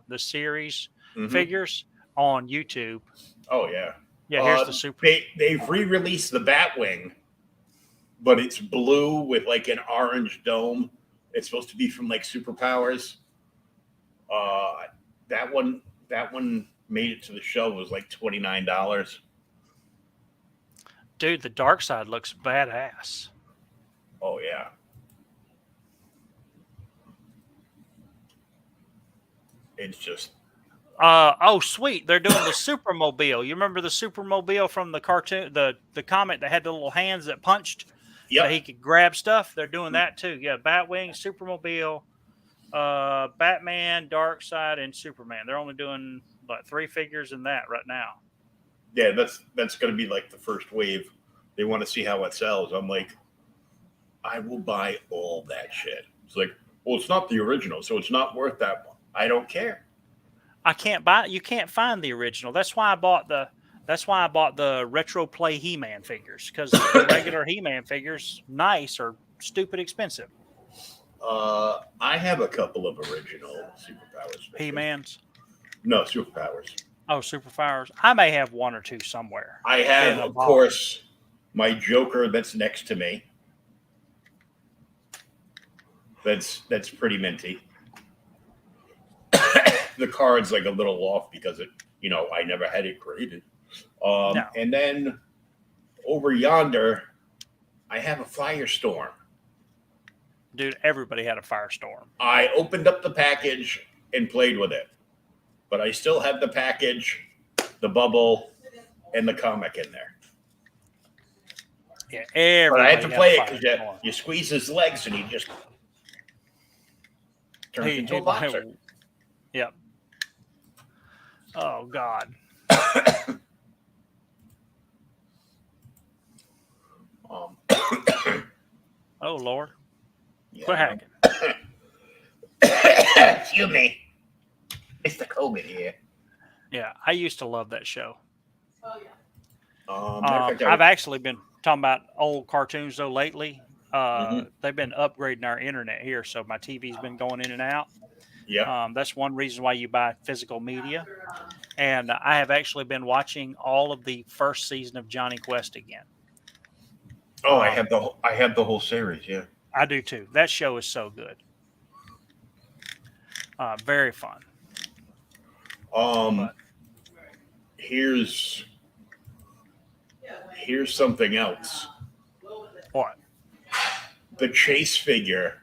the series figures on YouTube. Oh yeah. Yeah, here's the super. They've re-released the Batwing, but it's blue with like an orange dome. It's supposed to be from like Superpowers. That one made it to the show. It was like $29. Dude, the dark side looks badass. Oh yeah. It's just oh sweet. They're doing the Supermobile. You remember the Supermobile from the cartoon, the comic that had the little hands that punched? yeah. So he could grab stuff. They're doing that too. Yeah, Batwing, Supermobile, Batman, Darkseid, and Superman. They're only doing like 3 figures in that right now. Yeah, that's going to be like the first wave. They want to see how it sells. I'm like, I will buy all that shit. It's like, well, it's not the original, so it's not worth that much. I don't care. I can't buy. You can't find the original. That's why I bought the Retro Play He-Man figures, because the regular He-Man figures, nice or stupid expensive. I have a couple of original Superpowers figures. He-Mans. No, Superpowers. Oh, Superpowers. I may have 1 or 2 somewhere. I have, of course, my Joker that's next to me. That's pretty minty. The card's like a little off because I never had it graded. No. And then over yonder, I have a Firestorm. Dude, everybody had a Firestorm. I opened up the package and played with it, but I still have the package, the bubble, and the comic in there. Yeah, everybody. But I had to play it because Firestorm. you squeeze his legs and he just turns into a boxer. Yep. Oh God. Oh Lord. Yeah. Quit hacking. Excuse me. Mr. COVID here. Yeah, I used to love that show. Oh, yeah. Matter of fact, I've actually been talking about old cartoons though lately. Mhm. They've been upgrading our internet here, so my TV's been going in and out. yeah. That's one reason why you buy physical media. And I have actually been watching all of the first season of Johnny Quest again. Oh, I have the whole series. Yeah. I do too. That show is so good. Very fun. Here's something else. What? The chase figure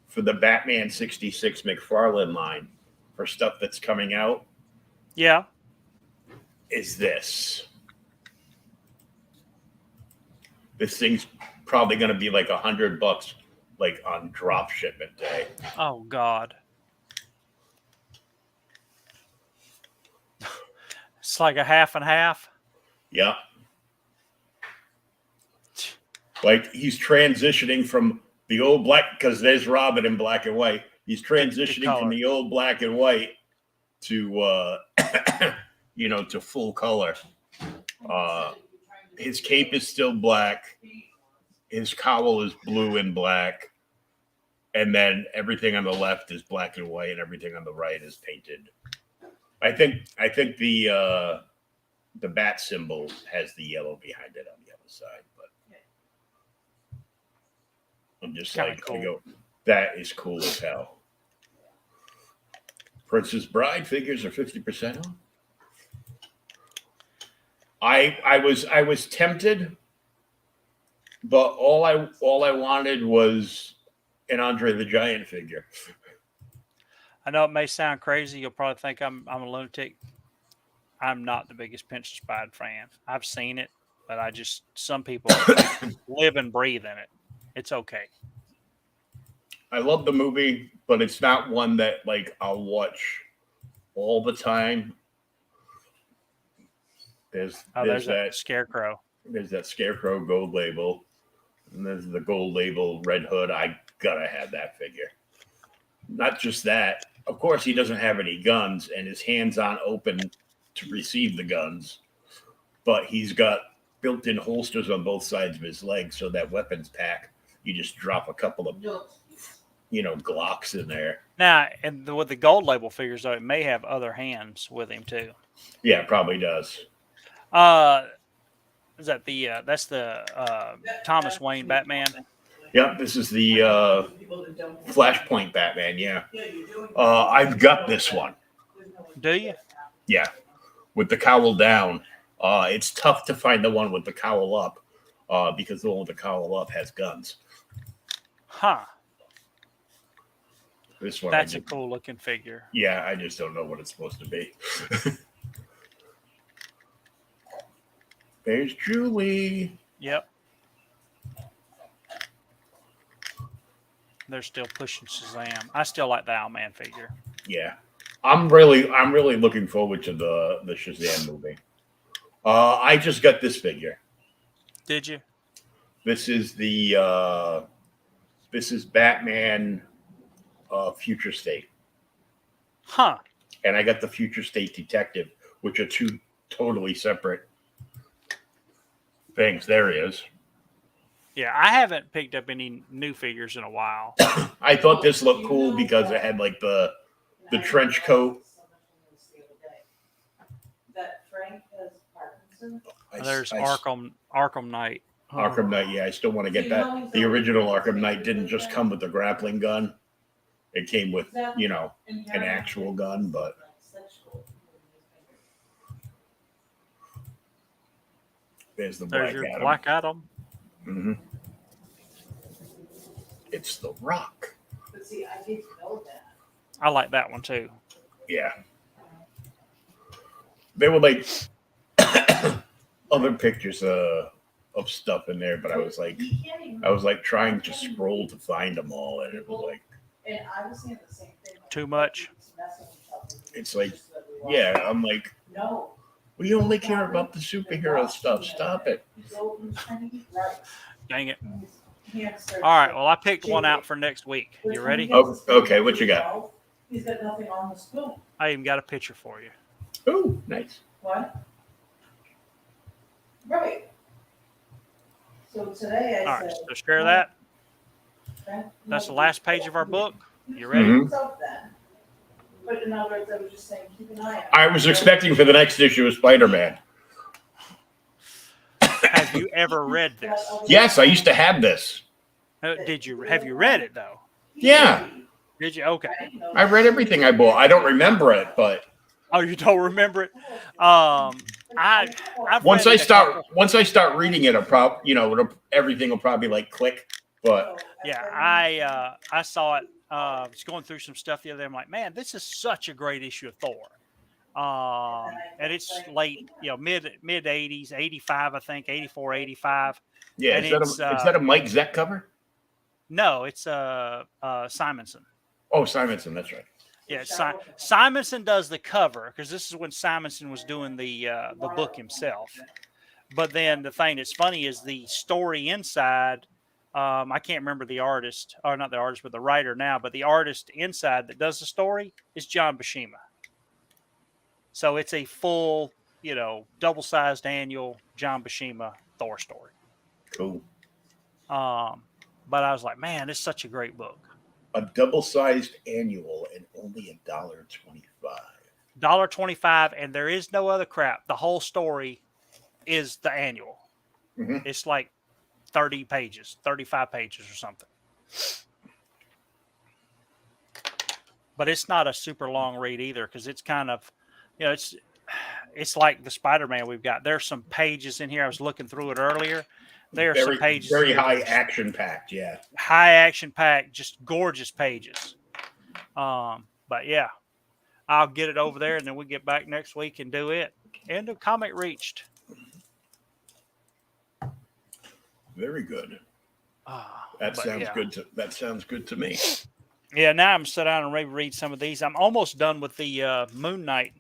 for the Batman 66 McFarlane line for stuff that's coming out Yeah. is this. This thing's probably going to be like $100, like on drop shipment day. Oh God. It's like a half and half. Yeah. Like he's transitioning from the old black, because there's Robin in black and white. He's transitioning from the old black and white to to full color. His cape is still black. His cowl is blue and black. And then everything on the left is black and white, and everything on the right is painted. I think the bat symbol has the yellow behind it on the other side, but I'm just Kinda like, cool. I go, that is cool as hell. Princess Bride figures are 50% off. I was tempted, but all I wanted was an Andre the Giant figure. I know it may sound crazy. You'll probably think I'm a lunatic. I'm not the biggest Princess Bride fan. I've seen it, but some people live and breathe in it. It's okay. I love the movie, but it's not one that like I'll watch all the time. There's that Scarecrow. There's that Scarecrow gold label, and there's the gold label Red Hood. I gotta have that figure. Not just that, of course, he doesn't have any guns, and his hands aren't open to receive the guns, but he's got built-in holsters on both sides of his legs, so that weapons pack, you just drop a couple of Glocks in there. Now, and with the gold label figures, though, it may have other hands with him too. Yeah, it probably does. Is that that's the Thomas Wayne Batman? Yep, this is the Flashpoint Batman. Yeah, I've got this one. Do you? Yeah, with the cowl down. It's tough to find the one with the cowl up, because the one with the cowl up has guns. Huh. This one, that's a cool looking figure. Yeah, I just don't know what it's supposed to be. There's Julie. Yep. They're still pushing Shazam. I still like the Owlman figure. Yeah, I'm really looking forward to the Shazam movie. I just got this figure. Did you? This is Batman, Future State. Huh. And I got the Future State Detective, which are two totally separate things. There he is. Yeah, I haven't picked up any new figures in a while. I thought this looked cool because it had like the trench coat. That Frank has Parkinson's. There's Arkham Knight. Arkham Knight, yeah, I still want to get that. The original Arkham Knight didn't just come with the grappling gun. It came with, an actual gun, but there's your Black Adam. Mm-hmm. It's The Rock. But see, I didn't know that. I like that one too. Yeah. They were like other pictures of stuff in there, but I was like trying to scroll to find them all, and it was like, and I was saying the same thing. Too much. It's like, yeah, I'm like, no. We only care about the superhero stuff. Stop it. Dang it. All right. Well, I picked one out for next week. You ready? Oh, okay. What you got? He's got nothing on the spoon. I even got a picture for you. Oh, nice. What? Right. So today All right. So share that. That's the last page of our book. You ready? Mm-hmm. But in other words, I was just saying, keep an eye out. I was expecting for the next issue of Spider-Man. Have you ever read this? Yes, I used to have this. Did you? Have you read it though? Yeah. Did you? Okay. I read everything I bought. I don't remember it, but oh, you don't remember it? I've once I start reading it, everything will probably like click. But yeah, I saw it. I was going through some stuff the other day. I'm like, man, this is such a great issue of Thor. And it's late, mid 80s, 85, I think, 84, 85. Yeah, is that a Mike Zeck cover? No, it's Simonson. Oh, Simonson, that's right. Yeah, Simonson does the cover because this is when Simonson was doing the book himself. But then the thing that's funny is the story inside. I can't remember the artist, or not the artist, but the writer now. But the artist inside that does the story is John Buscema. So it's a full, double-sized annual John Buscema Thor story. Cool. But I was like, man, it's such a great book. A double-sized annual and only $1.25. $1.25, and there is no other crap. The whole story is the annual. Mm-hmm. It's like 30 pages, 35 pages or something. But it's not a super long read either, because it's kind of, it's like the Spider-Man we've got. There's some pages in here. I was looking through it earlier. There are some pages. Very high action packed, yeah. High action packed, just gorgeous pages. But yeah, I'll get it over there, and then we get back next week and do it. End of comic reached. Very good. That sounds good to me. Yeah, now I'm sit down and reread some of these. I'm almost done with the Moon Knight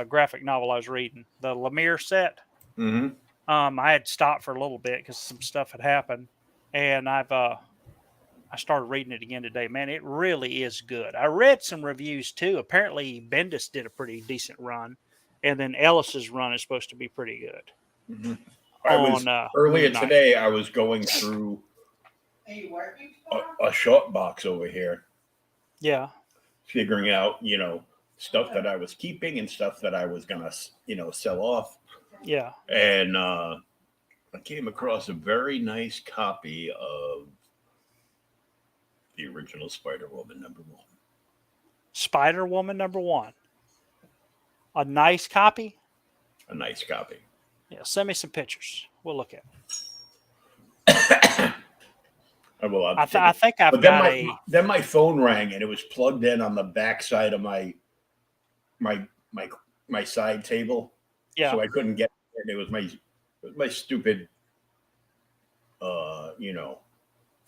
graphic novel I was reading, the Lemire set. Mm-hmm. I had stopped for a little bit because some stuff had happened, and I started reading it again today. Man, it really is good. I read some reviews too. Apparently, Bendis did a pretty decent run, and then Ellis's run is supposed to be pretty good. Mm-hmm. Earlier today, I was going through a short box over here. Yeah. Figuring out, stuff that I was keeping and stuff that I was gonna, sell off. Yeah. And I came across a very nice copy of the original Spider-Woman #1. Spider-Woman #1. A nice copy? A nice copy. Yeah, send me some pictures. We'll look at it. I think I've got Then my phone rang and it was plugged in on the back side of my side table. Yeah. So I couldn't get it. It was my stupid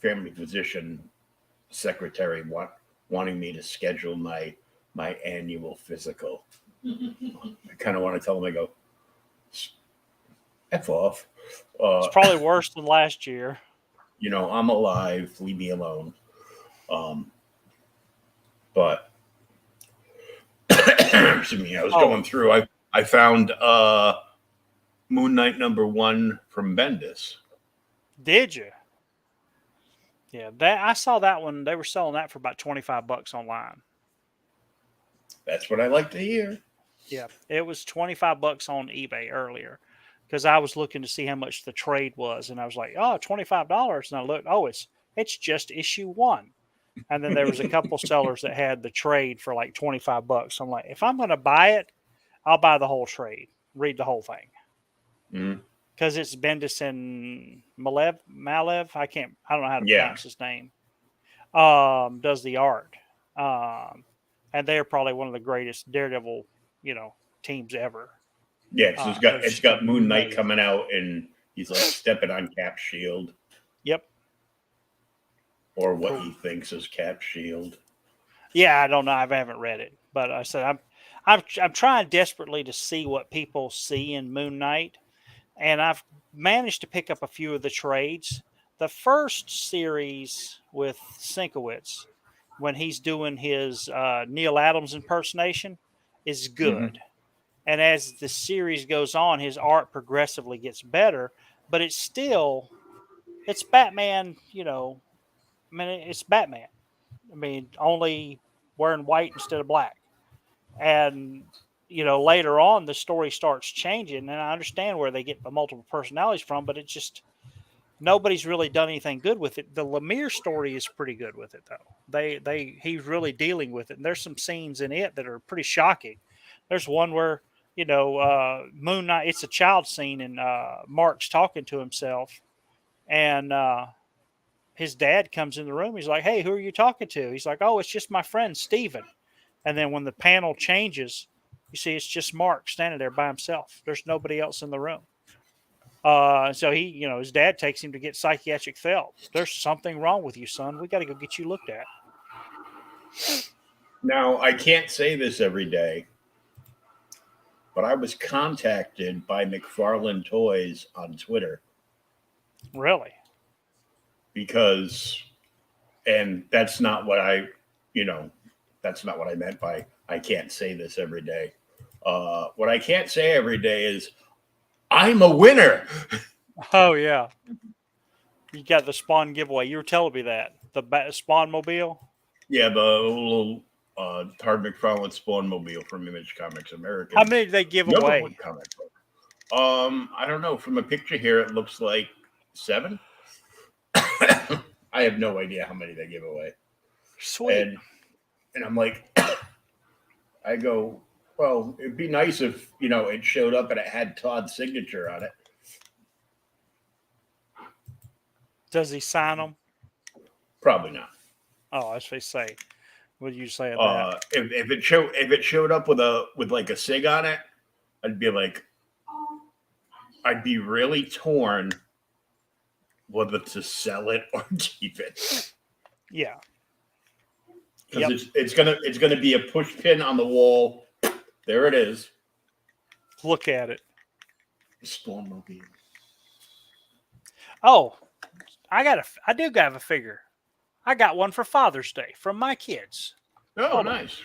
family physician secretary wanting me to schedule my annual physical. I kind of want to tell him, I go, F off. It's probably worse than last year. I'm alive. Leave me alone. But excuse me, I was going through. I found Moon Knight #1 from Bendis. Did you? Yeah, I saw that one. They were selling that for about $25 online. That's what I like to hear. Yeah, it was $25 on eBay earlier, because I was looking to see how much the trade was, and I was like, oh, $25. And I looked, it's just issue 1. And then there was a couple sellers that had the trade for like $25. So I'm like, if I'm going to buy it, I'll buy the whole trade, read the whole thing. Mm-hmm. Because it's Bendis and Malev. I don't know how to pronounce his name. Does the art. And they're probably one of the greatest Daredevil, teams ever. Yeah, because it's got Moon Knight coming out, and he's like stepping on Cap's shield. Yep. Or what he thinks is Cap's shield. Yeah, I don't know. I haven't read it, but I said I'm trying desperately to see what people see in Moon Knight, and I've managed to pick up a few of the trades. The first series with Sienkiewicz, when he's doing his Neil Adams impersonation, is good. Mm-hmm. And as the series goes on, his art progressively gets better, but it's Batman, it's Batman. Only wearing white instead of black. And, later on, the story starts changing, and I understand where they get the multiple personalities from, but it's just, nobody's really done anything good with it. The Lemire story is pretty good with it, though. He's really dealing with it, and there's some scenes in it that are pretty shocking. There's one where, Moon Knight, it's a child scene, and Mark's talking to himself, and his dad comes in the room. He's like, hey, who are you talking to? He's like, oh, it's just my friend, Steven. And then when the panel changes, you see it's just Mark standing there by himself. There's nobody else in the room. So he, his dad takes him to get psychiatric help. There's something wrong with you, son. We got to go get you looked at. Now, I can't say this every day, but I was contacted by McFarlane Toys on Twitter. Really? And that's not what that's not what I meant by I can't say this every day. What I can't say every day is, I'm a winner. Oh yeah, you got the Spawn giveaway. You were telling me that the Spawn mobile. Yeah, the little Todd McFarlane Spawn Mobile from Image Comics American. How many did they give Number away? one comic book. I don't know. From a picture here, it looks like 7. I have no idea how many they give away. Sweet. And I'm like, I go, well, it'd be nice if, it showed up and it had Todd's signature on it. Does he sign them? Probably not. Oh, that's what they say. What do you say about that? If it showed up with like a sig on it, I'd be like, I'd be really torn whether to sell it or keep it. Yeah. Because it's gonna be a push pin on the wall. There it is. Look at it. Stormobile. Oh, I do have a figure. I got one for Father's Day from my kids. Oh, Hold on. nice.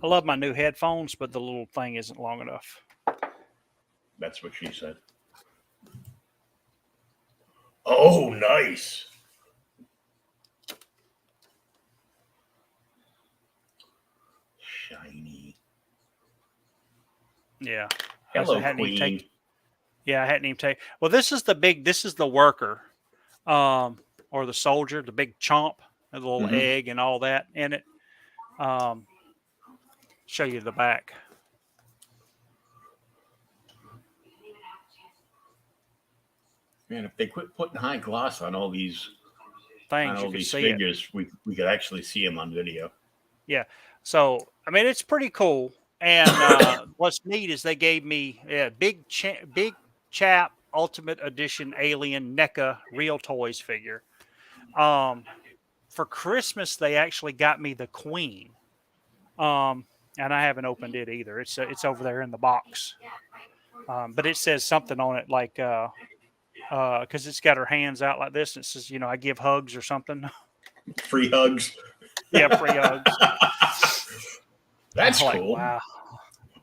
I love my new headphones, but the little thing isn't long enough. That's what she said. Oh, nice. Shiny. Yeah. Hello, I hadn't even Queen. I hadn't even taken. Well, this is the worker, or the soldier, the big chomp, the little Mhm. egg and all that in it. Show you the back. Man, if they quit putting high gloss on all these Things you can see it. figures, we could actually see them on video. So, I mean, it's pretty cool. And what's neat is they gave me a big chap Ultimate Edition Alien NECA Real Toys figure. For Christmas, they actually got me the Queen. And I haven't opened it either. It's over there in the box. But it says something on it like, because it's got her hands out like this. And it says, I give hugs or something. Free hugs. Yeah, free hugs. That's I'm like, cool. wow.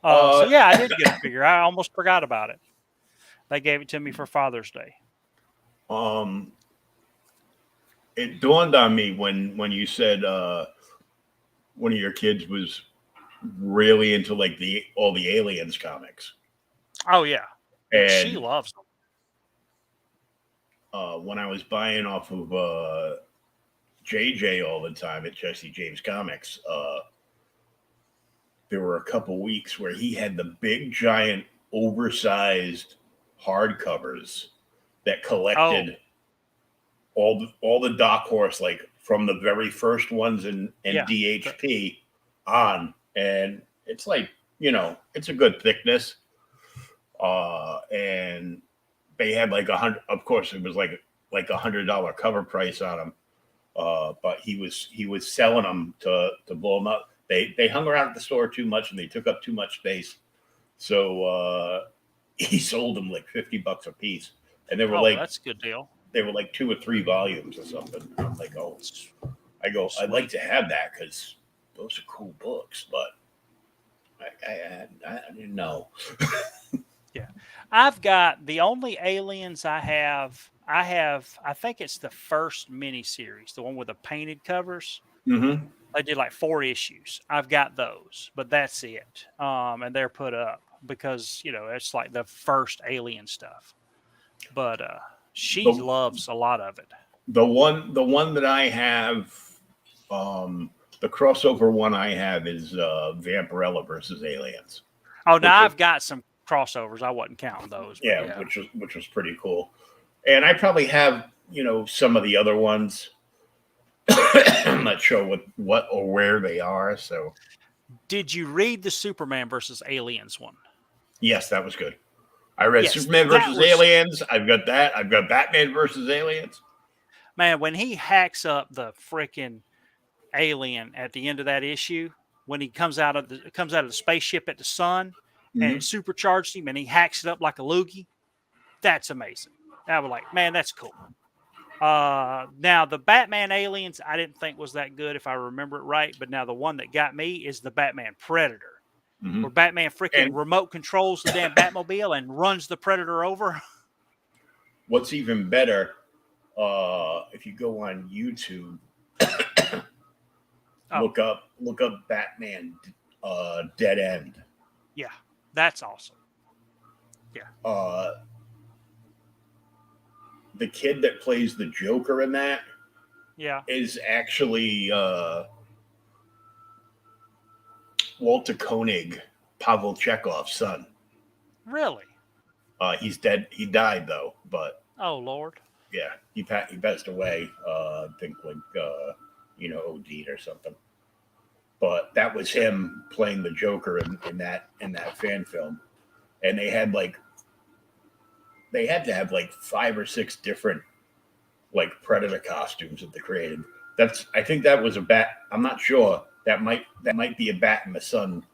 So yeah, I did get a figure. I almost forgot about it. They gave it to me for Father's Day. It dawned on me when you said one of your kids was really into like all the Aliens comics. Oh yeah, And she loves them. when I was buying off of JJ all the time at Jesse James Comics, there were a couple weeks where he had the big, giant, oversized hardcovers that collected all the Dark Horse, like from the very first ones in DHP on, and it's like, it's a good thickness. And they had like 100. Of course, it was like $100 cover price on them. But he was selling them to blow them up. They hung around at the store too much and they took up too much space. So he sold them like $50 a piece, and they were that's a good deal. They were like 2 or 3 volumes or something. I'm like, I'd like to have that because those are cool books, but I didn't know. Yeah, I've got the only Aliens I have. I think it's the first miniseries, the one with the painted covers. Mm-hmm. They did like 4 issues. I've got those, but that's it. And they're put up because it's like the first Alien stuff. But she loves a lot of it. The one that I have, the crossover one I have is Vampirella versus Aliens. Oh, now I've got some crossovers. I wasn't counting those. Yeah, which was pretty cool. And I probably have some of the other ones. I'm not sure what or where they are. So, did you read the Superman versus Aliens one? Yes, that was good. I read Superman versus Aliens. I've got that. I've got Batman versus Aliens. Man, when he hacks up the freaking alien at the end of that issue, when he comes out of the spaceship at the sun and Mhm. it supercharged him and he hacks it up like a loogie. That's amazing. I was like, man, that's cool. Now the Batman Aliens, I didn't think was that good if I remember it right. But now the one that got me is the Batman Predator, Mhm. where Batman freaking And- remote controls the damn Batmobile and runs the Predator over. What's even better, if you go on YouTube, Oh. look up Batman Dead End. Yeah, that's awesome. The kid that plays the Joker in that Yeah. is actually Walter Koenig, Pavel Chekhov's son. Really? He's dead. He died though, but Oh Lord. yeah, he passed away. I think like OD'd or something. But that was him playing the Joker in that fan film, and they had to have like 5 or 6 different like Predator costumes that they created. I think that was a bat. I'm not sure. That might be a Bat in the Sun,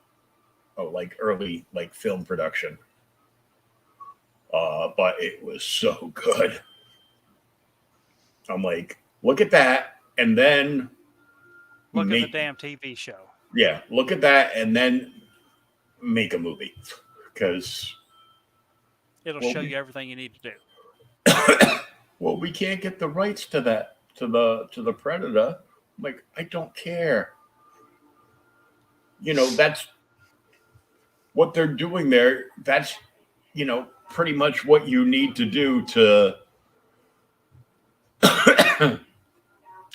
like early like film production. But it was so good. I'm like, look at that, and then Look at the damn TV show. Yeah, look at that, and then make a movie, because It'll show you everything you need to do. well, we can't get the rights to that to the Predator. I'm like, I don't care. That's what they're doing there. That's pretty much what you need to do to.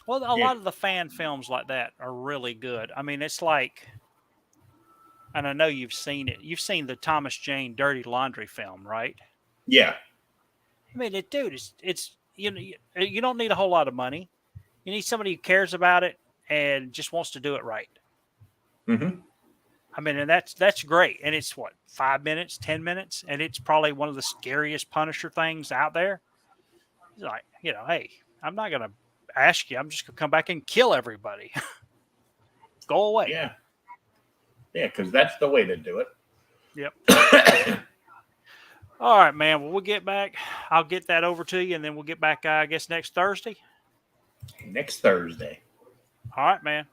Well, a lot of the fan films like that are really good. I mean, it's like, and I know you've seen it. You've seen the Thomas Jane Dirty Laundry film, right? Yeah, I mean, it's you don't need a whole lot of money. You need somebody who cares about it and just wants to do it right. mm-hmm. I mean, and that's great. And it's what, 5 minutes, 10 minutes, and it's probably one of the scariest Punisher things out there. It's like, hey, I'm not gonna ask you. I'm just gonna come back and kill everybody. Go away. Yeah, because that's the way to do it. Yep. All right, man. Well, we'll get back. I'll get that over to you, and then we'll get back, I guess, next Thursday. Next Thursday. All right, man.